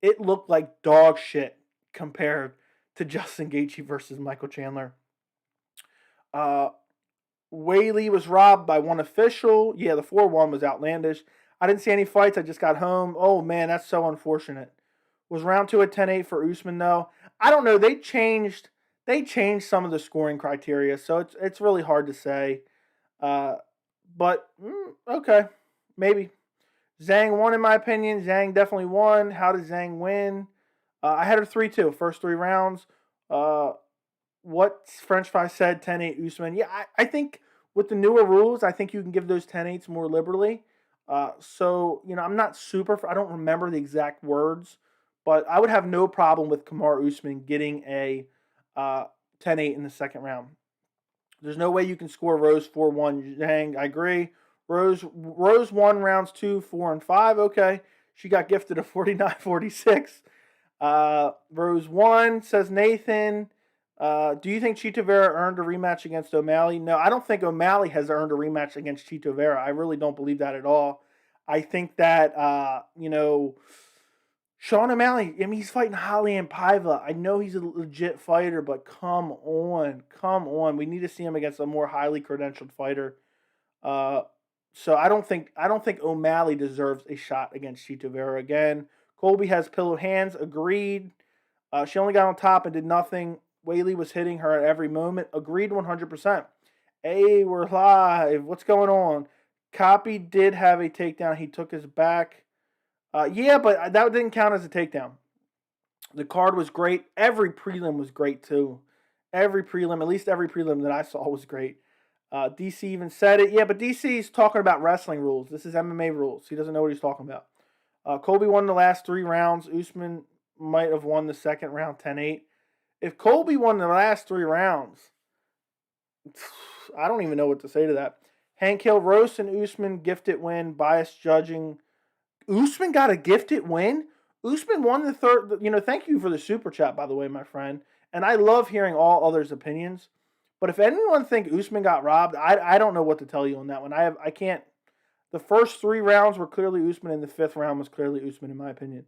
It looked like dog shit compared to Justin Gaethje versus Michael Chandler. Weili was robbed by one official. Yeah, the 4-1 was outlandish. I didn't see any fights. I just got home. Oh, man, that's so unfortunate. Was round 2 at 10-8 for Usman, though? I don't know. They changed some of the scoring criteria, so it's really hard to say. But, okay, maybe. Zhang won, in my opinion. Zhang definitely won. How did Zhang win? I had her 3-2, first 3 rounds. What French Fry said, 10-8 Usman. Yeah, I think with the newer rules, I think you can give those 10-8s more liberally. So, I'm not I don't remember the exact words, but I would have no problem with Kamaru Usman getting a 10-8 in the second round. There's no way you can score Rose 4-1. Zhang, I agree. Rose won rounds 2, 4, and 5. Okay. She got gifted a 49-46. Rose won, says Nathan. Do you think Chito Vera earned a rematch against O'Malley? No, I don't think O'Malley has earned a rematch against Chito Vera. I really don't believe that at all. I think that, Sean O'Malley, I mean, he's fighting Raulian Paiva. I know he's a legit fighter, but come on. We need to see him against a more highly credentialed fighter. So I don't think O'Malley deserves a shot against Chito Vera again. Colby has pillow hands. Agreed. She only got on top and did nothing. Weili was hitting her at every moment. Agreed 100%. Hey, we're live. What's going on? Copy did have a takedown. He took his back. Yeah, but that didn't count as a takedown. The card was great. Every prelim was great, too. At least every prelim that I saw was great. DC even said it. Yeah, but DC's talking about wrestling rules. This is MMA rules. He doesn't know what he's talking about. Colby won the last 3 rounds. Usman might have won the second round 10-8. If Colby won the last 3 rounds, I don't even know what to say to that. Hank Hill, Roast, and Usman gifted win. Biased judging. Usman got a gifted win? Usman won the third. Thank you for the super chat, by the way, my friend. And I love hearing all others' opinions. But if anyone think Usman got robbed, I don't know what to tell you on that one. I can't. The first 3 rounds were clearly Usman, and the 5th round was clearly Usman, in my opinion.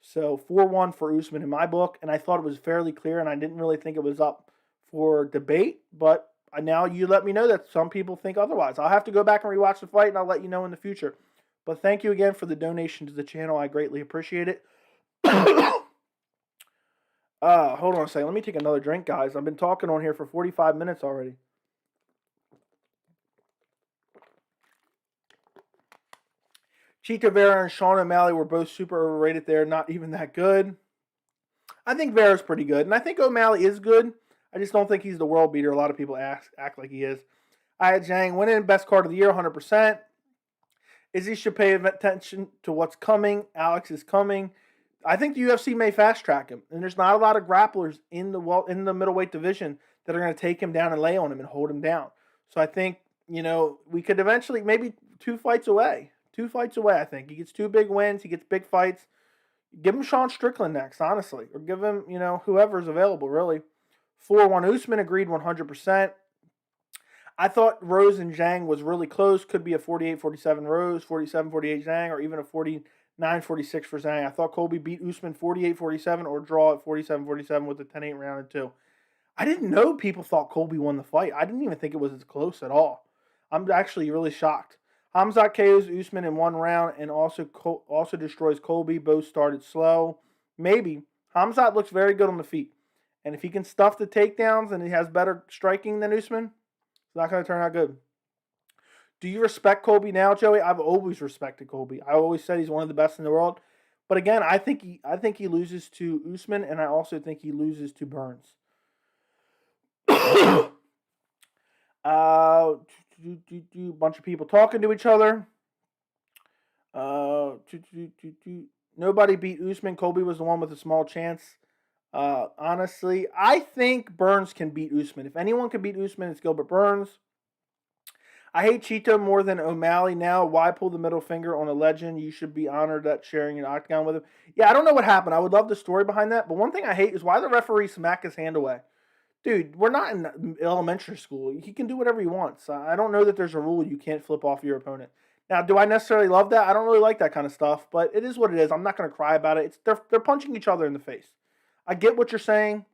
So 4-1 for Usman in my book, and I thought it was fairly clear, and I didn't really think it was up for debate. But now you let me know that some people think otherwise. I'll have to go back and rewatch the fight, and I'll let you know in the future. But thank you again for the donation to the channel. I greatly appreciate it. Hold on a second. Let me take another drink, guys. I've been talking on here for 45 minutes already. Chito Vera and Sean O'Malley were both super overrated there. Not even that good. I think Vera's pretty good. And I think O'Malley is good. I just don't think he's the world beater. A lot of people act like he is. I had Zhang winning. Best card of the year, 100%. Izzy should pay attention to what's coming. Alex is coming. I think the UFC may fast track him. And there's not a lot of grapplers in the middleweight division that are going to take him down and lay on him and hold him down. So I think, we could eventually, maybe 2 fights away. 2 fights away, I think. He gets 2 big wins. He gets big fights. Give him Sean Strickland next, honestly. Or give him, whoever's available, really. 4-1 Usman, agreed 100%. I thought Rose and Zhang was really close. Could be a 48-47 Rose, 47-48 Zhang, or even a 49-46 for Zhang. I thought Colby beat Usman 48-47 or draw at 47-47 with a 10-8 round and 2. I didn't know people thought Colby won the fight. I didn't even think it was as close at all. I'm actually really shocked. Hamzat KOs Usman in 1 round and also destroys Colby. Both started slow. Maybe. Hamzat looks very good on the feet. And if he can stuff the takedowns and he has better striking than Usman, it's not going to turn out good. Do you respect Colby now, Joey? I've always respected Colby. I always said he's one of the best in the world. But again, I think he loses to Usman, and I also think he loses to Burns. Bunch of people talking to each other. Nobody beat Usman. Colby was the one with a small chance. Honestly, I think Burns can beat Usman. If anyone can beat Usman, it's Gilbert Burns. I hate Chito more than O'Malley now. Why pull the middle finger on a legend? You should be honored at sharing an octagon with him. Yeah, I don't know what happened. I would love the story behind that. But one thing I hate is why the referee smacked his hand away. Dude, we're not in elementary school. He can do whatever he wants. I don't know that there's a rule you can't flip off your opponent. Now, do I necessarily love that? I don't really like that kind of stuff, but it is what it is. I'm not going to cry about it. They're punching each other in the face. I get what you're saying,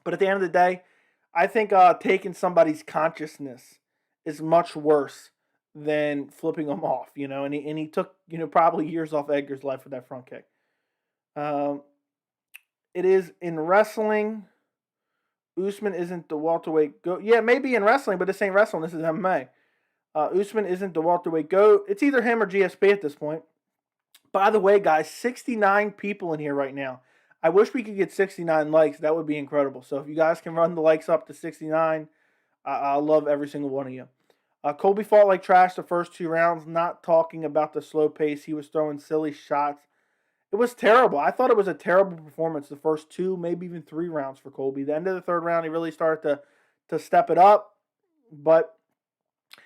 but at the end of the day, I think taking somebody's consciousness is much worse than flipping them off, and he took, probably years off Edgar's life with that front kick. It is in wrestling. Usman isn't the welterweight GOAT. Yeah, maybe in wrestling, but this ain't wrestling. This is MMA. Usman isn't the welterweight GOAT. It's either him or GSP at this point. By the way, guys, 69 people in here right now. I wish we could get 69 likes. That would be incredible. So if you guys can run the likes up to 69, I'll love every single one of you. Colby fought like trash the first 2 rounds, not talking about the slow pace. He was throwing silly shots. It was terrible. I thought it was a terrible performance the first 2, maybe even 3 rounds for Colby. The end of the 3rd round, he really started to step it up. But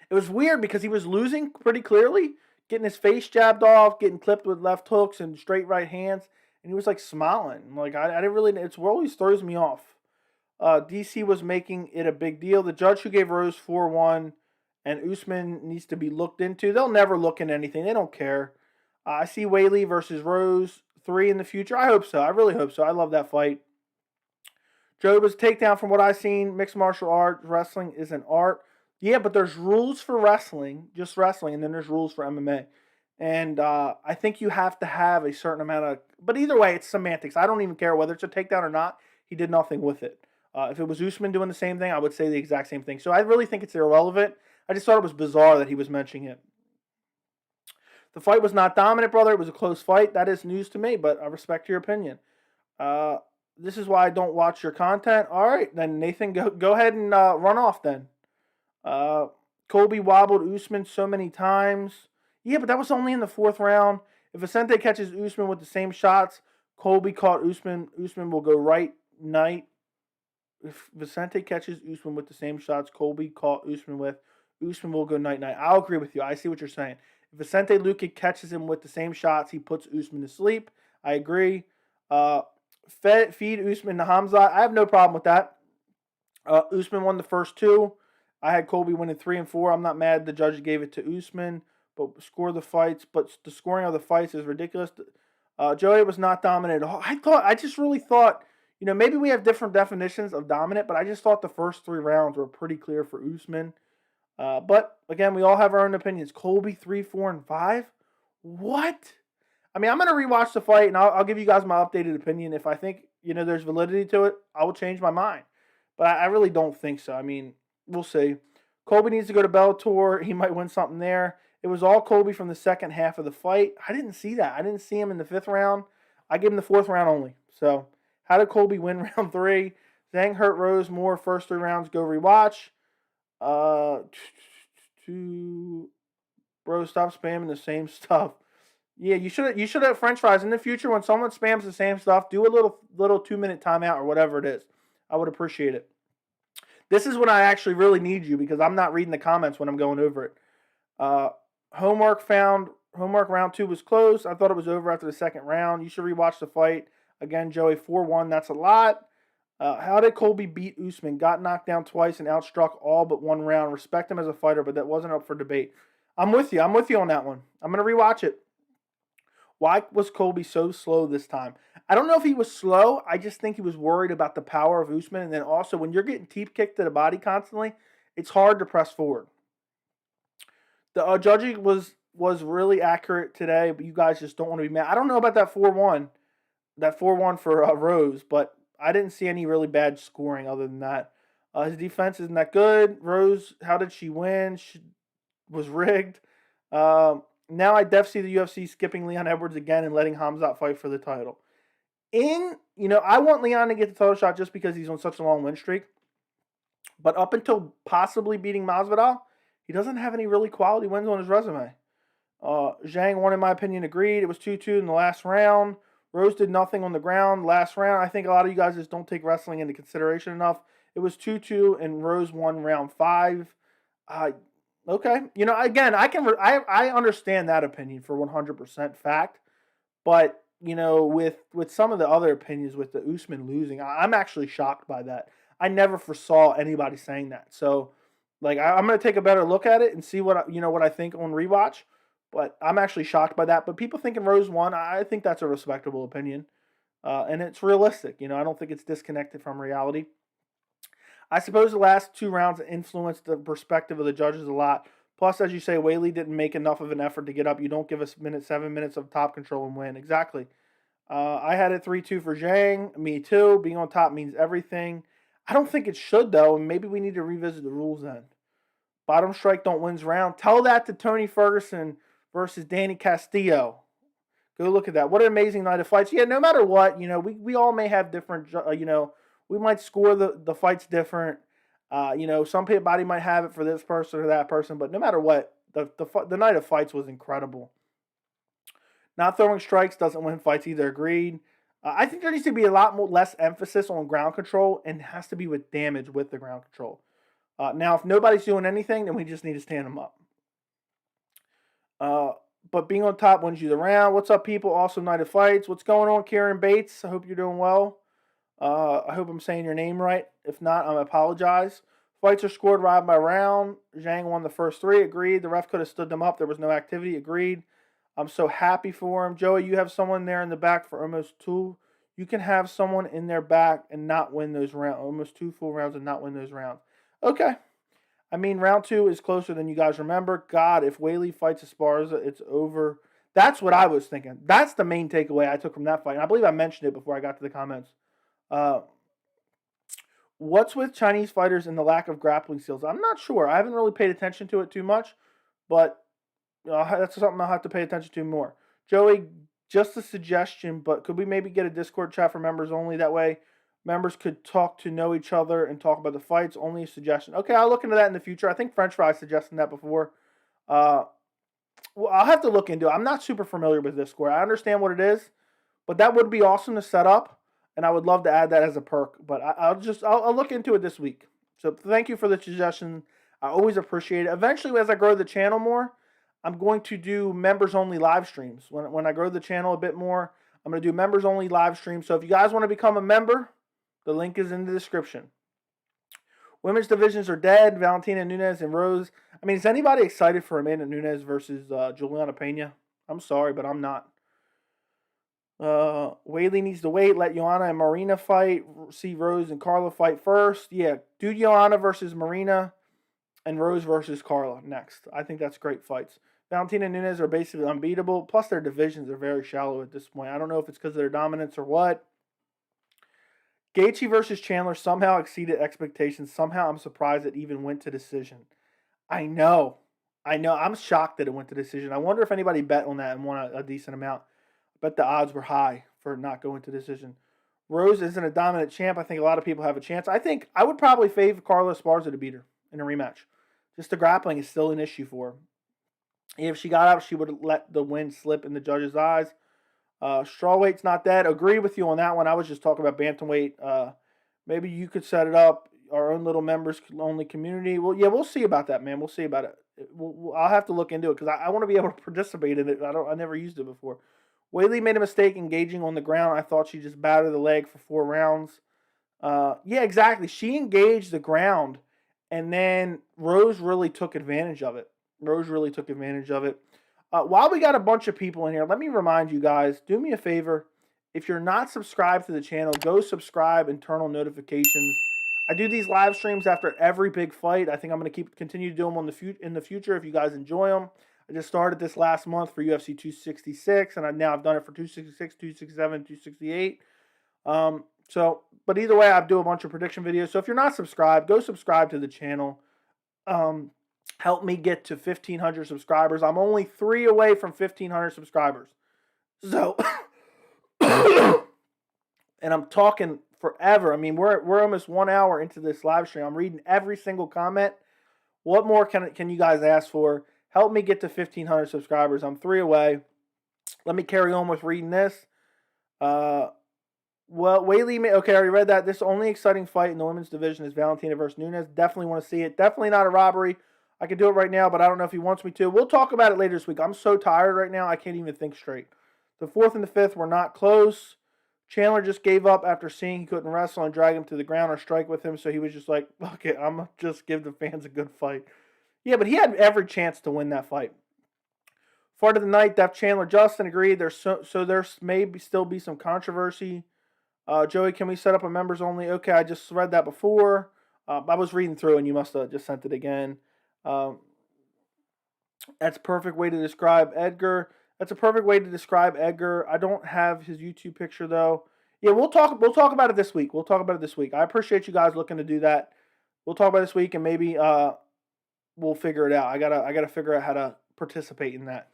it was weird because he was losing pretty clearly, getting his face jabbed off, getting clipped with left hooks and straight right hands. And he was like smiling. Like, I didn't really, it always throws me off. DC was making it a big deal. The judge who gave Rose 4-1 and Usman needs to be looked into. They'll never look into anything. They don't care. I see Weili versus Rose 3 in the future. I hope so. I really hope so. I love that fight. Joba's takedown, from what I've seen, mixed martial arts, wrestling is an art. Yeah, but there's rules for wrestling, just wrestling, and then there's rules for MMA. And I think you have to have a certain amount of... But either way, it's semantics. I don't even care whether it's a takedown or not. He did nothing with it. If it was Usman doing the same thing, I would say the exact same thing. So I really think it's irrelevant. I just thought it was bizarre that he was mentioning it. The fight was not dominant, brother. It was a close fight. That is news to me, but I respect your opinion. This is why I don't watch your content. All right, then, Nathan, go ahead and run off then. Colby wobbled Usman so many times. Yeah, but that was only in the 4th round. If Vicente catches Usman with the same shots, Colby caught Usman. Usman will go right night. If Vicente catches Usman with the same shots Colby caught Usman with, Usman will go night-night. I'll agree with you. I see what you're saying. If Vicente Luque catches him with the same shots, he puts Usman to sleep. I agree. Feed Usman to Hamzat. I have no problem with that. Usman won the first 2. I had Colby winning 3 and 4. I'm not mad the judge gave it to Usman, but the scoring of the fights is ridiculous. Joey was not dominant at all. I just really thought, maybe we have different definitions of dominant, but I just thought the first 3 rounds were pretty clear for Usman. But again, we all have our own opinions. Colby 3, 4, and 5. What? I mean, I'm going to rewatch the fight, and I'll give you guys my updated opinion. If I think, there's validity to it, I will change my mind. But I really don't think so. I mean, we'll see. Colby needs to go to Bellator. He might win something there. It was all Colby from the second half of the fight. I didn't see that. I didn't see him in the 5th round. I gave him the 4th round only. So, how did Colby win round 3? Zhang hurt Rose more. First 3 rounds, go rewatch. Bro, stop spamming the same stuff. Yeah, you should have French fries in the future. When someone spams the same stuff, do a little 2-minute timeout or whatever it is. I would appreciate it. This is when I actually really need you, because I'm not reading the comments when I'm going over it. Homework round 2 was close. I thought it was over after the 2nd round. You should rewatch the fight. Again, Joey, 4-1. That's a lot. How did Colby beat Usman? Got knocked down twice and outstruck all but 1 round. Respect him as a fighter, but that wasn't up for debate. I'm with you. I'm with you on that one. I'm going to rewatch it. Why was Colby so slow this time? I don't know if he was slow. I just think he was worried about the power of Usman. And then also, when you're getting teep kicked to the body constantly, it's hard to press forward. The judging was really accurate today, but you guys just don't want to be mad. I don't know about that 4-1. That 4-1 for Rose, but I didn't see any really bad scoring other than that. His defense isn't that good. Rose, how did she win? was rigged. Now I def see the UFC skipping Leon Edwards again and letting Hamzat fight for the title. I want Leon to get the title shot just because he's on such a long win streak. But up until possibly beating Masvidal, he doesn't have any really quality wins on his resume. Zhang won, in my opinion, agreed. It was 2-2 in the last round. Rose did nothing on the ground last round. I think a lot of you guys just don't take wrestling into consideration enough. It was 2-2, and Rose won round 5. Okay. Again, I understand that opinion for 100% fact. But, with some of the other opinions with the Usman losing, I'm actually shocked by that. I never foresaw anybody saying that. So, I'm going to take a better look at it and see what I think on rewatch. But I'm actually shocked by that. But people thinking Rose won, I think that's a respectable opinion. And it's realistic. I don't think it's disconnected from reality. I suppose the last 2 rounds influenced the perspective of the judges a lot. Plus, as you say, Weili didn't make enough of an effort to get up. You don't give us 7 minutes of top control and win. Exactly. I had it 3-2 for Zhang. Me too. Being on top means everything. I don't think it should, though. And maybe we need to revisit the rules then. Bottom strike don't wins round. Tell that to Tony Ferguson versus Danny Castillo. Go look at that. What an amazing night of fights. Yeah, no matter what, we all may have different, we might score the fights different. Somebody might have it for this person or that person, but no matter what, the night of fights was incredible. Not throwing strikes doesn't win fights either. Agreed. I think there needs to be a lot less emphasis on ground control, and it has to be with damage with the ground control. Now, if nobody's doing anything, then we just need to stand them up. But being on top wins you the round. What's up, people? Awesome night of fights. What's going on, Kieran Bates? I hope you're doing well. I hope I'm saying your name right. If not, I apologize. Fights are scored round by round. Zhang won the first 3. Agreed. The ref could have stood them up. There was no activity. Agreed. I'm so happy for him. Joey, you have someone there in the back for almost 2. You can have someone in their back and not win those rounds. Almost 2 full rounds and not win those rounds. Okay. I mean, round 2 is closer than you guys remember. God, if Weili fights Esparza, it's over. That's what I was thinking. That's the main takeaway I took from that fight. And I believe I mentioned it before I got to the comments. What's with Chinese fighters and the lack of grappling skills? I'm not sure. I haven't really paid attention to it too much, but that's something I'll have to pay attention to more. Joey, just a suggestion, but could we maybe get a Discord chat for members only? That way members could talk to know each other and talk about the fights. Only a suggestion. Okay, I'll look into that in the future. I think French Fry suggested that before. Well, I'll have to look into it. I'm not super familiar with Discord. I understand what it is, but that would be awesome to set up, and I would love to add that as a perk. But I'll look into it this week. So thank you for the suggestion. I always appreciate it. Eventually, as I grow the channel more, I'm going to do members-only live streams. When I grow the channel a bit more, I'm going to do members-only live streams. So if you guys want to become a member, the link is in the description. Women's divisions are dead. Valentina Nunes and Rose. I mean, is anybody excited for Amanda Nunes versus Juliana Pena? I'm sorry, but I'm not. Weili needs to wait. Let Joanna and Marina fight. See Rose and Carla fight first. Yeah, do Joanna versus Marina and Rose versus Carla next. I think that's great fights. Valentina and Nunes are basically unbeatable. Plus, their divisions are very shallow at this point. I don't know if it's because of their dominance or what. Gaethje versus Chandler somehow exceeded expectations. Somehow I'm surprised it even went to decision. I know. I'm shocked that it went to decision. I wonder if anybody bet on that and won a decent amount. I bet the odds were high for not going to decision. Rose isn't a dominant champ. I think a lot of people have a chance. I think I would probably favor Carla Esparza to beat her in a rematch. Just the grappling is still an issue for her. If she got up, she would let the win slip in the judges' eyes. Strawweight's not dead. Agree with you on that one. I was just talking about bantamweight. Maybe you could set it up. Our own little members-only community. Well, yeah, we'll see about that, man. We'll see about it. I'll have to look into it because I want to be able to participate in it. I never used it before. Weili made a mistake engaging on the ground. I thought she just battered the leg for 4 rounds. Yeah, exactly. She engaged the ground, and then Rose really took advantage of it. While we got a bunch of people in here, let me remind you guys, do me a favor. If you're not subscribed to the channel, go subscribe and turn on notifications. I do these live streams after every big fight. I think I'm going to continue to do them in the future if you guys enjoy them. I just started this last month for UFC 266, and I've done it for 266, 267, 268. But either way, I do a bunch of prediction videos. So if you're not subscribed, go subscribe to the channel. Help me get to 1,500 subscribers. I'm only 3 away from 1,500 subscribers. So, and I'm talking forever. I mean, we're almost 1 hour into this live stream. I'm reading every single comment. What more can you guys ask for? Help me get to 1,500 subscribers. I'm 3 away. Let me carry on with reading this. Well, Weili, okay, I already read that. This only exciting fight in the women's division is Valentina versus Nunes. Definitely want to see it. Definitely not a robbery. I could do it right now, but I don't know if he wants me to. We'll talk about it later this week. I'm so tired right now, I can't even think straight. The 4th and the 5th were not close. Chandler just gave up after seeing he couldn't wrestle and drag him to the ground or strike with him, so he was just like, fuck it, I'm going to just give the fans a good fight. Yeah, but he had every chance to win that fight. Fight of the night, Def Chandler Justin agreed. There's still be some controversy. Joey, can we set up a members only? Okay, I just read that before. I was reading through and you must have just sent it again. That's a perfect way to describe Edgar. That's a perfect way to describe Edgar. I don't have his YouTube picture though. Yeah, we'll talk about it this week. I appreciate you guys looking to do that. We'll talk about it this week and maybe we'll figure it out. I gotta figure out how to participate in that.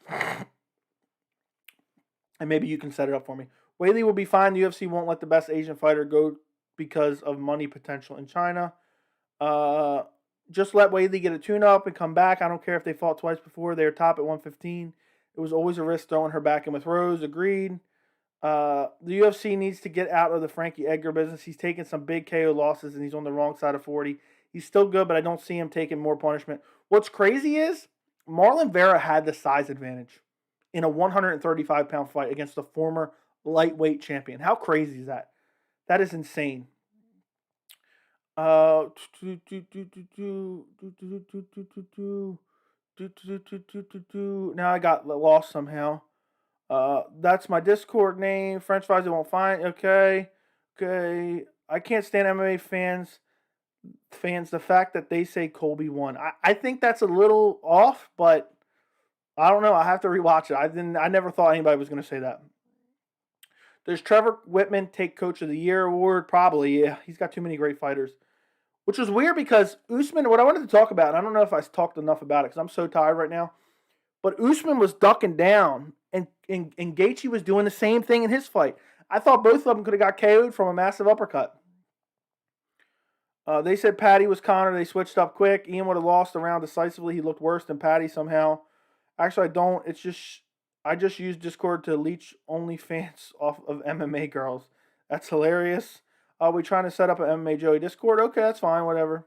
And maybe you can set it up for me. Weili will be fine. The UFC won't let the best Asian fighter go because of money potential in China. Just let Weili get a tune-up and come back. I don't care if they fought twice before. They were top at 115. It was always a risk throwing her back in with Rose. Agreed. The UFC needs to get out of the Frankie Edgar business. He's taken some big KO losses, and he's on the wrong side of 40. He's still good, but I don't see him taking more punishment. What's crazy is Marlon Vera had the size advantage in a 135-pound fight against the former lightweight champion. How crazy is that? That is insane. Now I got lost somehow. That's my Discord name. French fries, they won't find. Okay. I can't stand MMA fans. The fact that they say Colby won. I think that's a little off, but I don't know. I have to rewatch it. I never thought anybody was going to say that. Does Trevor Whitman take Coach of the Year award? Probably, yeah. He's got too many great fighters. Which was weird because Usman, what I wanted to talk about, and I don't know if I talked enough about it because I'm so tired right now, but Usman was ducking down, and Gaethje was doing the same thing in his fight. I thought both of them could have got KO'd from a massive uppercut. They said Patty was Connor. They switched up quick. Ian would have lost the round decisively. He looked worse than Patty somehow. Actually, I don't. I just used Discord to leech OnlyFans off of MMA girls. That's hilarious. Are we trying to set up an MMA Joey Discord? Okay, that's fine, whatever.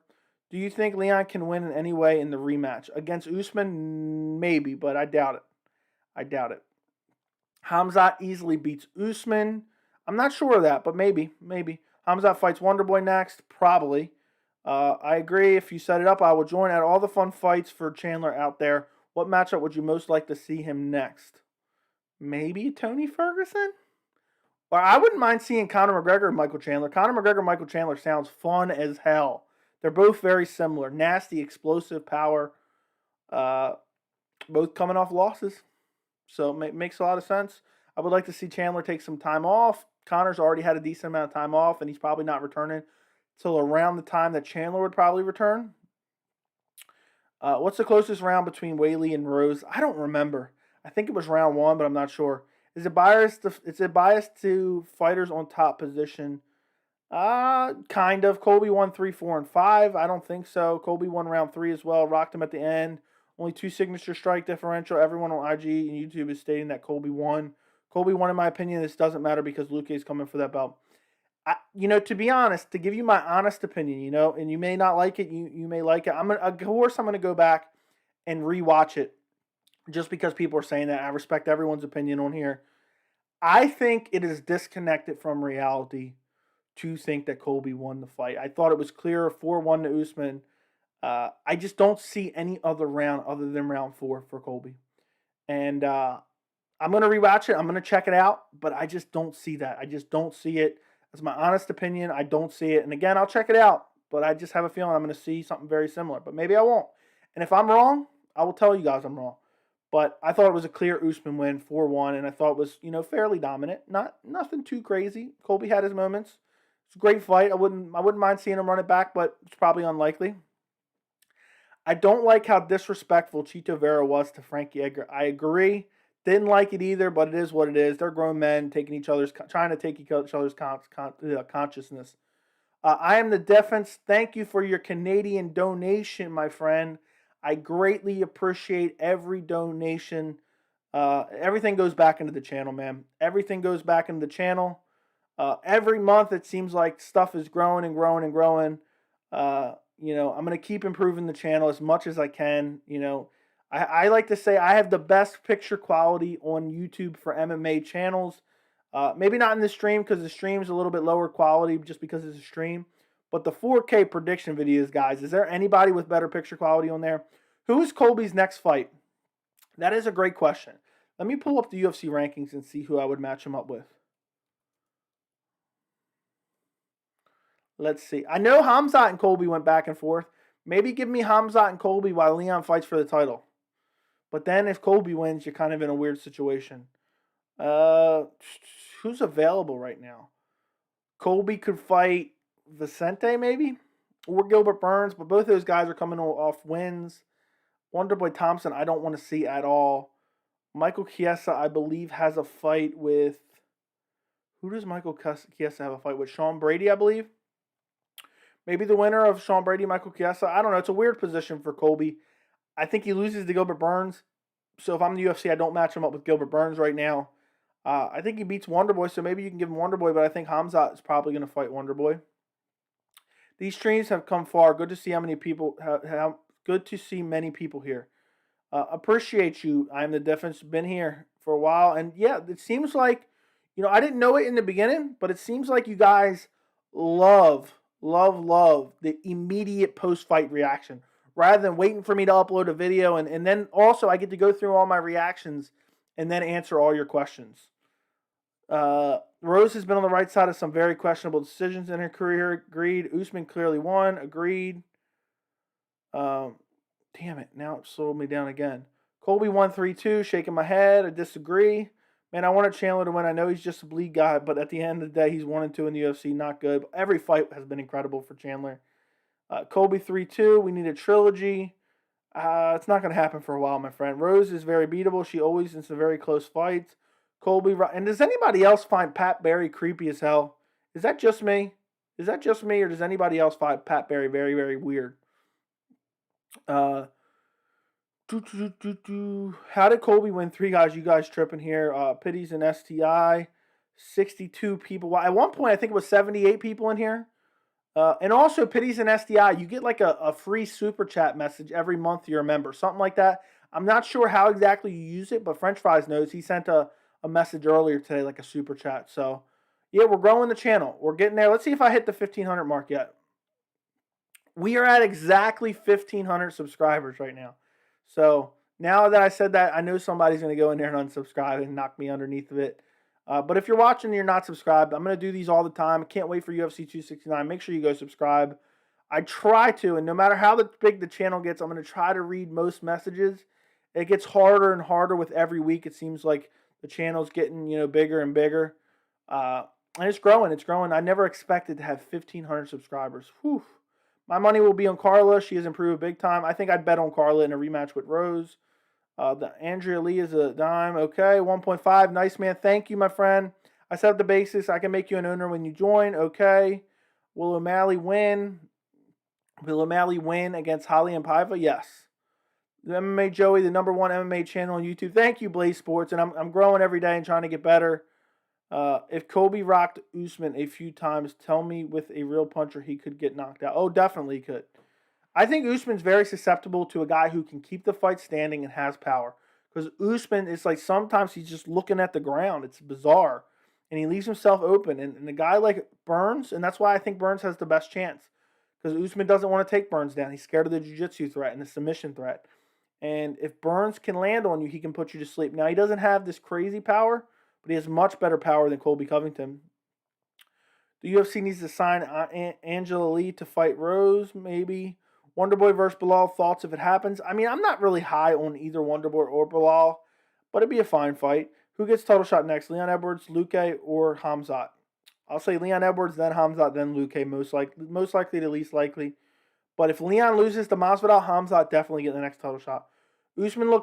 Do you think Leon can win in any way in the rematch? Against Usman? Maybe, but I doubt it. Hamzat easily beats Usman. I'm not sure of that, but maybe. Hamzat fights Wonderboy next? Probably. I agree. If you set it up, I will join. Out of all the fun fights for Chandler out there, what matchup would you most like to see him next? Maybe Tony Ferguson? Or I wouldn't mind seeing Conor McGregor and Michael Chandler. Conor McGregor and Michael Chandler sounds fun as hell. They're both very similar. Nasty, explosive power. Both coming off losses. So it makes a lot of sense. I would like to see Chandler take some time off. Conor's already had a decent amount of time off, and he's probably not returning until around the time that Chandler would probably return. What's the closest round between Weili and Rose? I don't remember. I think it was round 1, but I'm not sure. Is it biased to fighters on top position? Kind of. Colby won 3, 4, and 5. I don't think so. Colby won round 3 as well. Rocked him at the end. Only 2 signature strike differential. Everyone on IG and YouTube is stating that Colby won. Colby won, in my opinion. This doesn't matter because Luque is coming for that belt. To be honest, to give you my honest opinion, and you may not like it, you may like it. I'm going to go back and rewatch it just because people are saying that. I respect everyone's opinion on here. I think it is disconnected from reality to think that Colby won the fight. I thought it was clear 4-1 to Usman. I just don't see any other round other than round 4 for Colby. And I'm going to rewatch it. I'm going to check it out, but I just don't see that. I just don't see it. That's my honest opinion. I don't see it. And again, I'll check it out, but I just have a feeling I'm going to see something very similar. But maybe I won't. And if I'm wrong, I will tell you guys I'm wrong. But I thought it was a clear Usman win, 4-1, and I thought it was, fairly dominant. Nothing too crazy. Colby had his moments. It's a great fight. I wouldn't mind seeing him run it back, but it's probably unlikely. I don't like how disrespectful Chito Vera was to Frankie Edgar. I agree. Didn't like it either, but it is what it is. They're grown men trying to take each other's consciousness. I am the defense. Thank you for your Canadian donation, my friend. I greatly appreciate every donation. Everything goes back into the channel, man. Everything goes back into the channel. Every month it seems like stuff is growing and growing and growing. I'm going to keep improving the channel as much as I can. I like to say I have the best picture quality on YouTube for MMA channels. Maybe not in the stream because the stream's a little bit lower quality just because it's a stream. But the 4K prediction videos, guys, is there anybody with better picture quality on there? Who is Colby's next fight? That is a great question. Let me pull up the UFC rankings and see who I would match him up with. Let's see. I know Khamzat and Colby went back and forth. Maybe give me Khamzat and Colby while Leon fights for the title. But then if Colby wins, you're kind of in a weird situation. Who's available right now? Colby could fight Vicente maybe? Or Gilbert Burns, but both of those guys are coming off wins. Wonderboy Thompson, I don't want to see at all. Michael Chiesa, I believe, has a fight with... Who does Michael Chiesa have a fight with? Sean Brady, I believe. Maybe the winner of Sean Brady, Michael Chiesa. I don't know. It's a weird position for Colby. I think he loses to Gilbert Burns. So if I'm the UFC, I don't match him up with Gilbert Burns right now. I think he beats Wonderboy, so maybe you can give him Wonderboy, but I think Khamzat is probably going to fight Wonderboy. These streams have come far. Good to see how many people good to see many people here. Appreciate you. I'm the difference. Been here for a while, and yeah, it seems like I didn't know it in the beginning, but it seems like you guys love the immediate post-fight reaction rather than waiting for me to upload a video, and then also I get to go through all my reactions and then answer all your questions. Rose has been on the right side of some very questionable decisions in her career. Agreed. Usman clearly won. Agreed. Damn it. Now it slowed me down again. Colby won 3-2. Shaking my head. I disagree. Man, I wanted Chandler to win. I know he's just a bleed guy, but at the end of the day, he's 1-2 in the UFC. Not good. But every fight has been incredible for Chandler. Colby 3-2. We need a trilogy. It's not going to happen for a while, my friend. Rose is very beatable. She always in some very close fights. Colby, and does anybody else find Pat Barry creepy as hell? Is that just me? Or does anybody else find Pat Barry very, very weird? How did Colby win 3 guys? You guys tripping here. Pities and STI. 62 people. At one point, I think it was 78 people in here. And also, Pities and STI, you get like a free super chat message every month you're a member. Something like that. I'm not sure how exactly you use it, but French Fries knows. He sent a message earlier today, like a super chat. So, yeah, we're growing the channel. We're getting there. Let's see if I hit the 1,500 mark yet. We are at exactly 1,500 subscribers right now. So, now that I said that, I know somebody's going to go in there and unsubscribe and knock me underneath of it. But if you're watching and you're not subscribed, I'm going to do these all the time. I can't wait for UFC 269. Make sure you go subscribe. I try to, and no matter how big the channel gets, I'm going to try to read most messages. It gets harder and harder with every week. It seems like the channel's getting, bigger and bigger. And it's growing. It's growing. I never expected to have 1,500 subscribers. Whew. My money will be on Carla. She has improved big time. I think I'd bet on Carla in a rematch with Rose. The Andrea Lee is a dime. Okay, 1.5. Nice, man. Thank you, my friend. I set up the basis. I can make you an owner when you join. Okay. Will O'Malley win? Will O'Malley win against Holly and Paiva? Yes. The MMA Joey, the #1 MMA channel on YouTube. Thank you, Blaze Sports. And I'm growing every day and trying to get better. If Colby rocked Usman a few times, tell me with a real puncher he could get knocked out. Oh, definitely could. I think Usman's very susceptible to a guy who can keep the fight standing and has power. Because Usman is like sometimes he's just looking at the ground. It's bizarre. And he leaves himself open. And a guy like Burns, and that's why I think Burns has the best chance. Because Usman doesn't want to take Burns down. He's scared of the jiu-jitsu threat and the submission threat. And if Burns can land on you, he can put you to sleep. Now, he doesn't have this crazy power, but he has much better power than Colby Covington. The UFC needs to sign Angela Lee to fight Rose, maybe. Wonderboy versus Bilal, thoughts if it happens? I mean, I'm not really high on either Wonderboy or Bilal, but it'd be a fine fight. Who gets title shot next? Leon Edwards, Luque, or Khamzat? I'll say Leon Edwards, then Khamzat, then Luque, most likely to least likely. But if Leon loses to Masvidal, Khamzat definitely get the next title shot. Usman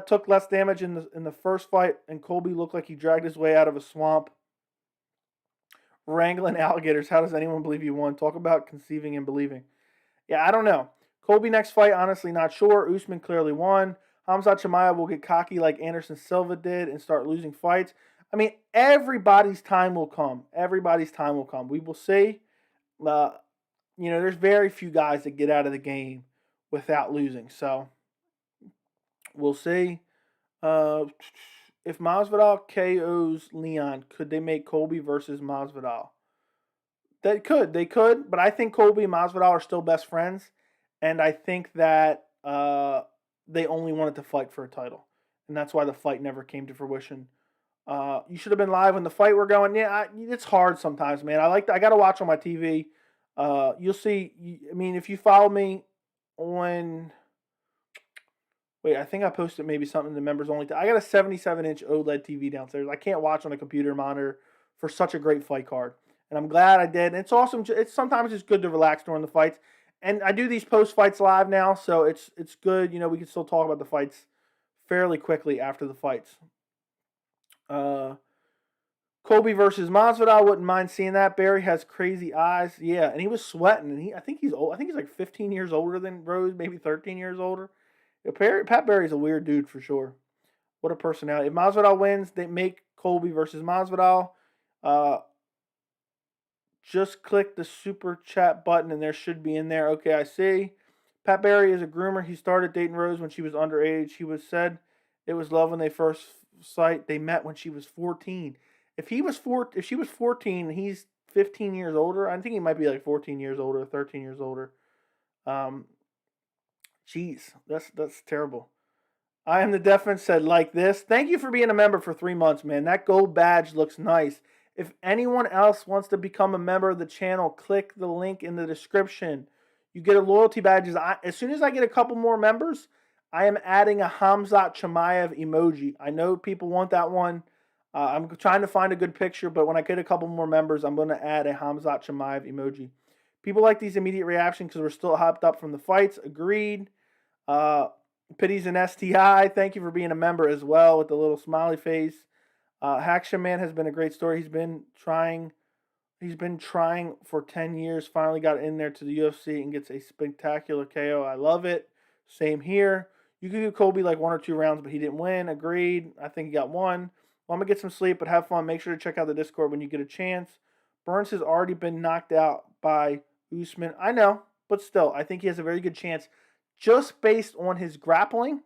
took less damage in the first fight, and Colby looked like he dragged his way out of a swamp. Wrangling alligators. How does anyone believe you won? Talk about conceiving and believing. Yeah, I don't know. Colby next fight, honestly not sure. Usman clearly won. Khamzat Chimaev will get cocky like Anderson Silva did and start losing fights. I mean, everybody's time will come. Everybody's time will come. We will see. There's very few guys that get out of the game without losing. So we'll see. If Masvidal KOs Leon, could they make Colby versus Masvidal? They could, but I think Colby and Masvidal are still best friends, and I think that they only wanted to fight for a title, and that's why the fight never came to fruition. You should have been live when the fight were going. Yeah, it's hard sometimes, man. I got to watch on my TV. You'll see. If you follow me on. Wait, I think I posted maybe something to members only. I got a 77-inch OLED TV downstairs. I can't watch on a computer monitor for such a great fight card. And I'm glad I did. And it's awesome. It's sometimes it's good to relax during the fights. And I do these post-fights live now, so it's good. We can still talk about the fights fairly quickly after the fights. Colby versus Masvidal, wouldn't mind seeing that. Barry has crazy eyes. Yeah, and he was sweating. And I think he's old. I think he's like 15 years older than Rose, maybe 13 years older. Pat Barry's a weird dude for sure. What a personality. If Masvidal wins, they make Colby versus Masvidal. Just click the super chat button and there should be in there. Okay, I see. Pat Barry is a groomer. He started dating Rose when she was underage. He was said it was love when they first sight. They met when she was 14. If she was 14 and he's 15 years older, I think he might be like 14 years older, 13 years older. Jeez, that's terrible. I am the defense said like this. Thank you for being a member for 3 months, man. That gold badge looks nice. If anyone else wants to become a member of the channel, click the link in the description. You get a loyalty badges. As soon as I get a couple more members, I am adding a Khamzat Chimaev emoji. I know people want that one. I'm trying to find a good picture, but when I get a couple more members, I'm going to add a Khamzat Chimaev emoji. People like these immediate reactions because we're still hyped up from the fights. Agreed. Pities and STI. Thank you for being a member as well with the little smiley face. Hacksha Man has been a great story. He's been trying for 10 years. Finally got in there to the UFC and gets a spectacular KO. I love it. Same here. You could give Colby like 1 or 2 rounds, but he didn't win. Agreed. I think he got 1. Well, I'm going to get some sleep, but have fun. Make sure to check out the Discord when you get a chance. Burns has already been knocked out by Usman. I know, but still, I think he has a very good chance just based on his grappling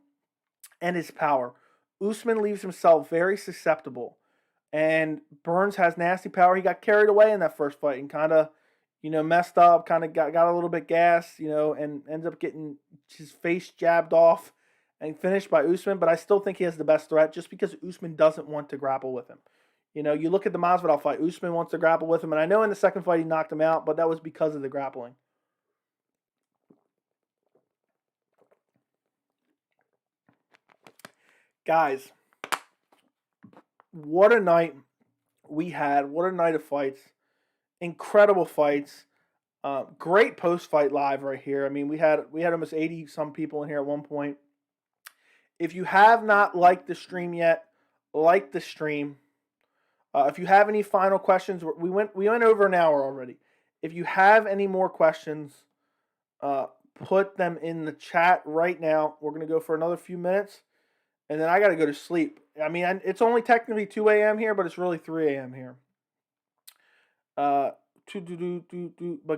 and his power. Usman leaves himself very susceptible, and Burns has nasty power. He got carried away in that first fight and kind of, messed up, kind of got a little bit gassed, and ends up getting his face jabbed off and finished by Usman. But I still think he has the best threat just because Usman doesn't want to grapple with him. You look at the Masvidal fight, Usman wants to grapple with him, and I know in the second fight he knocked him out, but that was because of the grappling. Guys, what a night we had. What a night of fights. Incredible fights. Great post-fight live right here. I mean, we had almost 80-some people in here at one point. If you have not liked the stream yet, like the stream. If you have any final questions, we went over an hour already. If you have any more questions, put them in the chat right now. We're going to go for another few minutes. And then I got to go to sleep. I mean, it's only technically 2 a.m. here, but it's really 3 a.m. here. But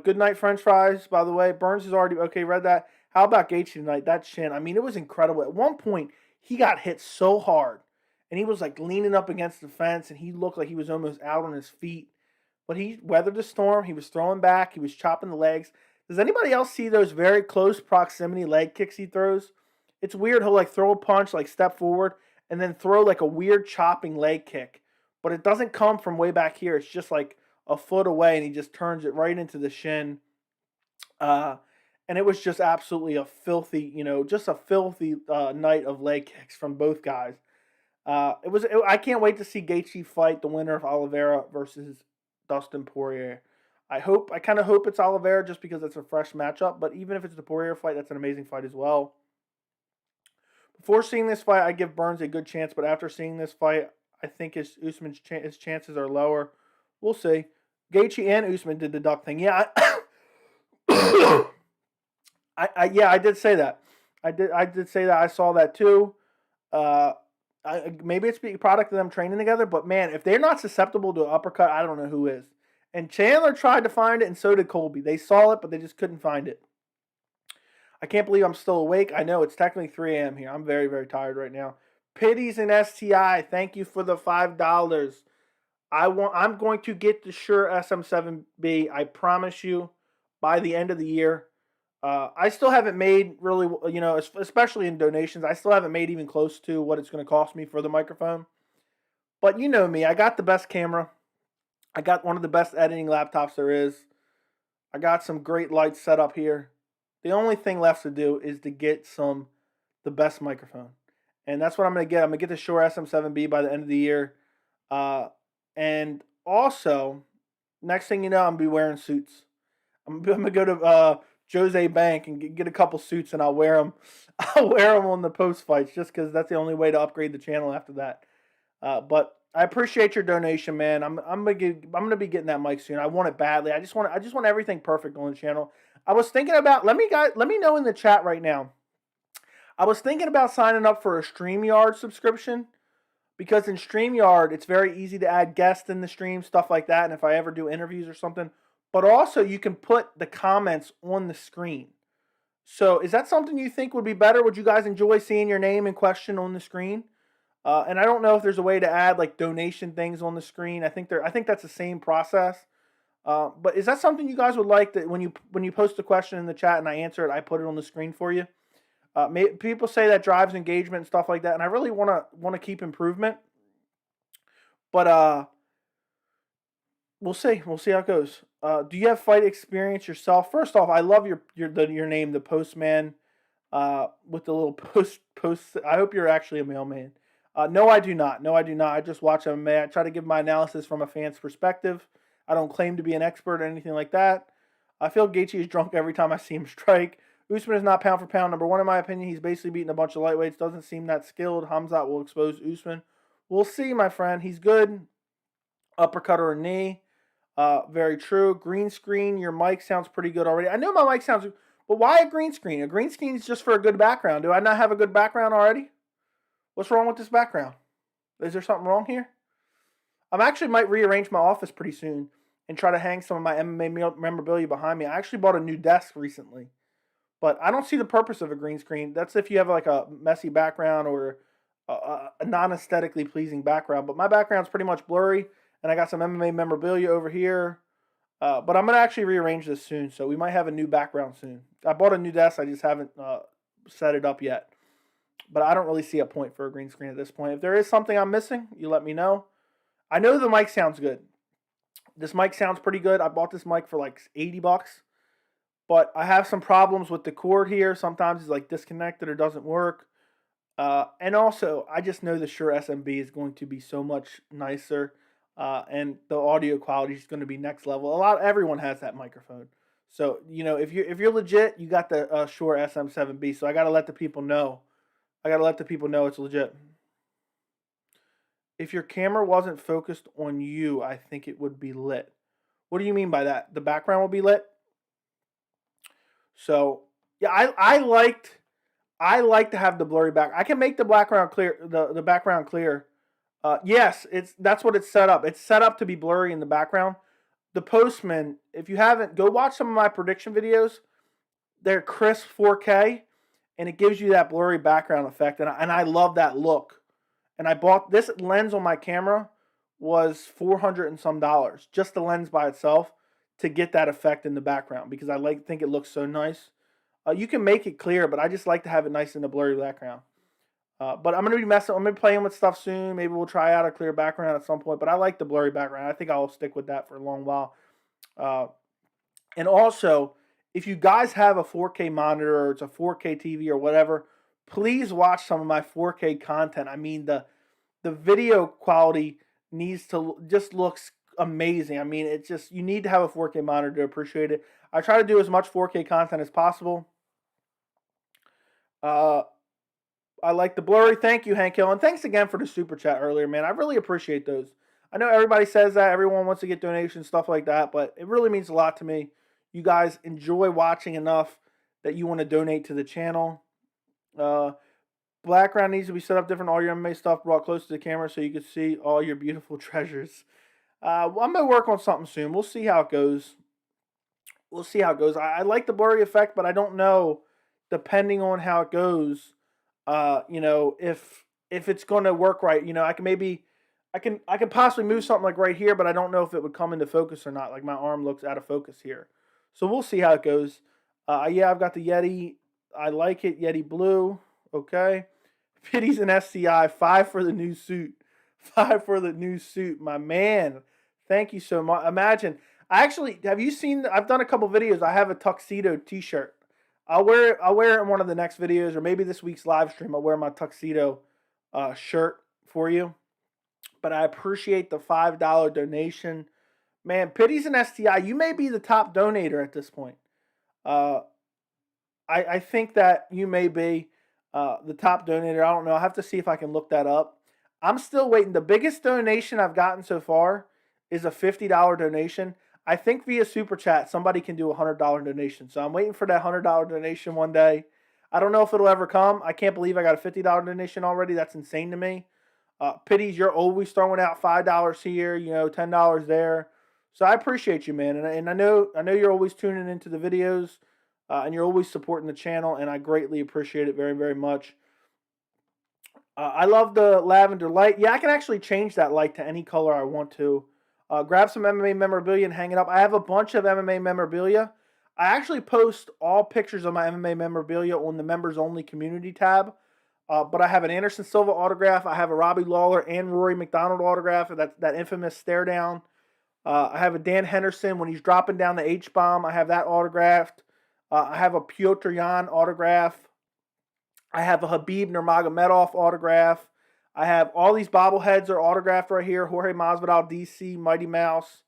good night, French fries, by the way. Burns is already, okay, read that. How about Gaethje tonight? That chin, I mean, it was incredible. At one point, he got hit so hard. And he was like leaning up against the fence, and he looked like he was almost out on his feet. But he weathered the storm. He was throwing back. He was chopping the legs. Does anybody else see those very close proximity leg kicks he throws? It's weird. He'll like throw a punch, like step forward, and then throw like a weird chopping leg kick. But it doesn't come from way back here. It's just like a foot away, and he just turns it right into the shin. And it was just absolutely a filthy, night of leg kicks from both guys. I can't wait to see Gaethje fight the winner of Oliveira versus Dustin Poirier. I kind of hope it's Oliveira just because it's a fresh matchup. But even if it's the Poirier fight, that's an amazing fight as well. Before seeing this fight, I give Burns a good chance. But after seeing this fight, I think his chances are lower. We'll see. Gaethje and Usman did the duck thing. Yeah, I did say that. I did say that. I saw that too. Maybe it's a product of them training together, but man, if they're not susceptible to an uppercut, I don't know who is. And Chandler tried to find it, and so did Colby. They saw it, but they just couldn't find it. I can't believe I'm still awake. I know it's technically 3 a.m. here. I'm very, very tired right now. Pitties and STI, thank you for the $5. I'm going to get the Shure SM7B. I promise you, by the end of the year. I still haven't made really, especially in donations, I still haven't made even close to what it's going to cost me for the microphone. But you know me, I got the best camera. I got one of the best editing laptops there is. I got some great lights set up here. The only thing left to do is to get the best microphone. And that's what I'm going to get. I'm going to get the Shure SM7B by the end of the year. And also, next thing you know, I'm going to be wearing suits. I'm going to go to Jose Bank and get a couple suits, and I'll wear them. I'll wear them on the post fights just because that's the only way to upgrade the channel after that. But I appreciate your donation, man. I'm gonna be getting that mic soon. I want it badly. I just want everything perfect on the channel. I was thinking about let me know in the chat right now. I was thinking about signing up for a StreamYard subscription because in StreamYard it's very easy to add guests in the stream, stuff like that. And if I ever do interviews or something. But also, you can put the comments on the screen. So, is that something you think would be better? Would you guys enjoy seeing your name and question on the screen? And I don't know if there's a way to add like donation things on the screen. I think that's the same process. But is that something you guys would like, that when you post a question in the chat and I answer it, I put it on the screen for you? People say that drives engagement and stuff like that, and I really want to keep improvement. But we'll see. We'll see how it goes. Do you have fight experience yourself? First off, I love your name, the Postman, with the little post. I hope you're actually a mailman. No, I do not. I just watch MMA. I try to give my analysis from a fan's perspective. I don't claim to be an expert or anything like that. I feel Gaethje is drunk every time I see him strike. Usman is not pound for pound number one in my opinion. He's basically beating a bunch of lightweights. Doesn't seem that skilled. Hamzat will expose Usman. We'll see, my friend. He's good. Uppercut or a knee. Very true. Green screen. Your mic sounds pretty good already. I know my mic sounds, but why a green screen? A green screen is just for a good background. Do I not have a good background already? What's wrong with this background? Is there something wrong here? I actually might rearrange my office pretty soon and try to hang some of my MMA memorabilia behind me. I actually bought a new desk recently, but I don't see the purpose of a green screen. That's if you have like a messy background or a non-aesthetically pleasing background. But my background's pretty much blurry, and I got some MMA memorabilia over here. But I'm going to actually rearrange this soon, so we might have a new background soon. I bought a new desk. I just haven't set it up yet. But I don't really see a point for a green screen at this point. If there is something I'm missing, you let me know. I know the mic sounds good. This mic sounds pretty good. I bought this mic for like $80. But I have some problems with the cord here. Sometimes it's like disconnected or doesn't work. And also, I just know the Shure SMB is going to be so much nicer. And the audio quality is going to be next level. Everyone has that microphone. So, if you're legit, you got the Shure SM7B. So I got to let the people know. It's legit. If your camera wasn't focused on you, I think it would be lit. What do you mean by that? The background will be lit? So, yeah, I like to have the blurry back. I can make the background clear. The background clear. Yes, that's what it's set up. It's set up to be blurry in the background. The Postman, if you haven't, go watch some of my prediction videos. They're crisp 4K, and it gives you that blurry background effect, and I love that look. And I bought this lens on my camera was $400 and some, just the lens by itself, to get that effect in the background because I think it looks so nice. You can make it clear, but I just like to have it nice in the blurry background. But I'm going to be playing with stuff soon. Maybe we'll try out a clear background at some point. But I like the blurry background. I think I'll stick with that for a long while. And also, if you guys have a 4K monitor or it's a 4K TV or whatever, please watch some of my 4K content. I mean, the video quality needs to just looks amazing. I mean, it's just, you need to have a 4K monitor to appreciate it. I try to do as much 4K content as possible. I like the blurry. Thank you, Hank Hill. And thanks again for the super chat earlier, man. I really appreciate those. I know everybody says that. Everyone wants to get donations, stuff like that. But it really means a lot to me. You guys enjoy watching enough that you want to donate to the channel. Background needs to be set up different. All your MMA stuff brought close to the camera so you can see all your beautiful treasures. I'm going to work on something soon. We'll see how it goes. I like the blurry effect, but I don't know, depending on how it goes, if it's going to work right. I can possibly move something like right here, but I don't know if it would come into focus or not. Like my arm looks out of focus here. So we'll see how it goes. Yeah, I've got the Yeti. I like it. Yeti blue. Okay. Pities and SCI. 5 for the new suit. 5 for the new suit. My man. Thank you so much. Imagine. Have you seen, I've done a couple videos. I have a tuxedo t-shirt. I'll wear it in one of the next videos, or maybe this week's live stream. I'll wear my tuxedo shirt for you. But I appreciate the $5 donation. Man, Pities and STI, you may be the top donator at this point. I think that you may be the top donator. I don't know. I have to see if I can look that up. I'm still waiting. The biggest donation I've gotten so far is a $50 donation. I think via Super Chat, somebody can do a $100 donation. So I'm waiting for that $100 donation one day. I don't know if it'll ever come. I can't believe I got a $50 donation already. That's insane to me. Pities, you're always throwing out $5 here, $10 there. So I appreciate you, man. And I know you're always tuning into the videos, and you're always supporting the channel, and I greatly appreciate it very, very much. I love the lavender light. Yeah, I can actually change that light to any color I want to. Grab some MMA memorabilia and hang it up. I have a bunch of MMA memorabilia. I actually post all pictures of my MMA memorabilia on the members only community tab. But I have an Anderson Silva autograph. I have a Robbie Lawler and Rory McDonald autograph. That infamous stare down. I have a Dan Henderson when he's dropping down the H-bomb. I have that autographed. I have a Piotr Jan autograph. I have a Habib Nurmagomedov autograph. I have all these bobbleheads are autographed right here. Jorge Masvidal, DC, Mighty Mouse,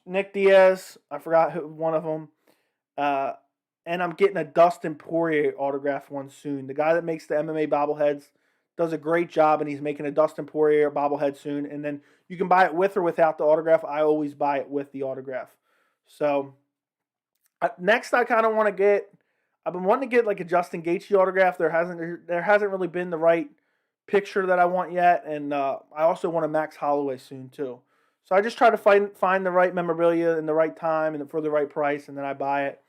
Nick Diaz. I forgot one of them. And I'm getting a Dustin Poirier autograph one soon. The guy that makes the MMA bobbleheads does a great job, and he's making a Dustin Poirier bobblehead soon. And then you can buy it with or without the autograph. I always buy it with the autograph. So next, I kind of want to get. I've been wanting to get like a Justin Gaethje autograph. There hasn't really been the right picture that I want yet, and I also want a Max Holloway soon too. So I just try to find the right memorabilia in the right time and for the right price, and then I buy it.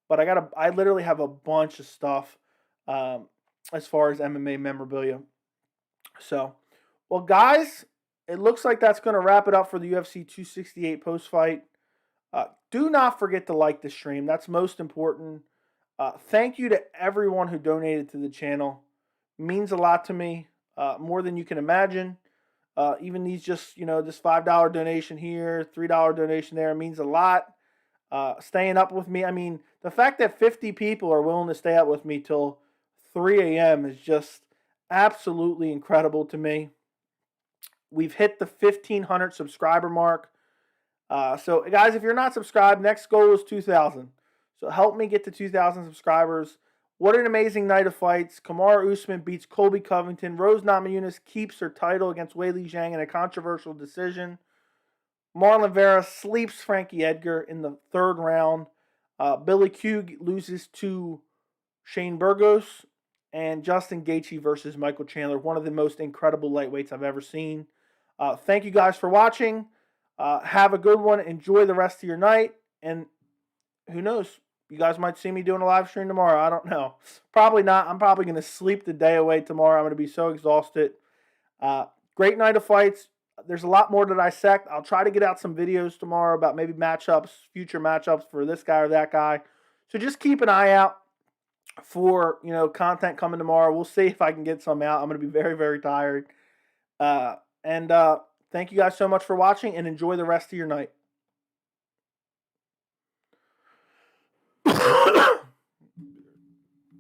But I literally have a bunch of stuff as far as MMA memorabilia. So, well, guys, it looks like that's going to wrap it up for the UFC 268 post-fight. Do not forget to like the stream. That's most important. Thank you to everyone who donated to the channel. It means a lot to me, more than you can imagine. Even these this $5 donation here, $3 donation there means a lot. Staying up with me. I mean, the fact that 50 people are willing to stay up with me till 3 a.m. is just absolutely incredible to me. We've hit the 1,500 subscriber mark. So, guys, if you're not subscribed, next goal is 2,000. So help me get to 2,000 subscribers. What an amazing night of fights. Kamaru Usman beats Colby Covington. Rose Namajunas keeps her title against Weili Zhang in a controversial decision. Marlon Vera sleeps Frankie Edgar in the 3rd round. Billy Q loses to Shane Burgos. And Justin Gaethje versus Michael Chandler. One of the most incredible lightweights I've ever seen. Thank you guys for watching. Have a good one. Enjoy the rest of your night. And who knows? You guys might see me doing a live stream tomorrow. I don't know. Probably not. I'm probably going to sleep the day away tomorrow. I'm going to be so exhausted. Great night of fights. There's a lot more to dissect. I'll try to get out some videos tomorrow about maybe matchups, future matchups for this guy or that guy. So just keep an eye out for, content coming tomorrow. We'll see if I can get some out. I'm going to be very, very tired. Thank you guys so much for watching, and enjoy the rest of your night.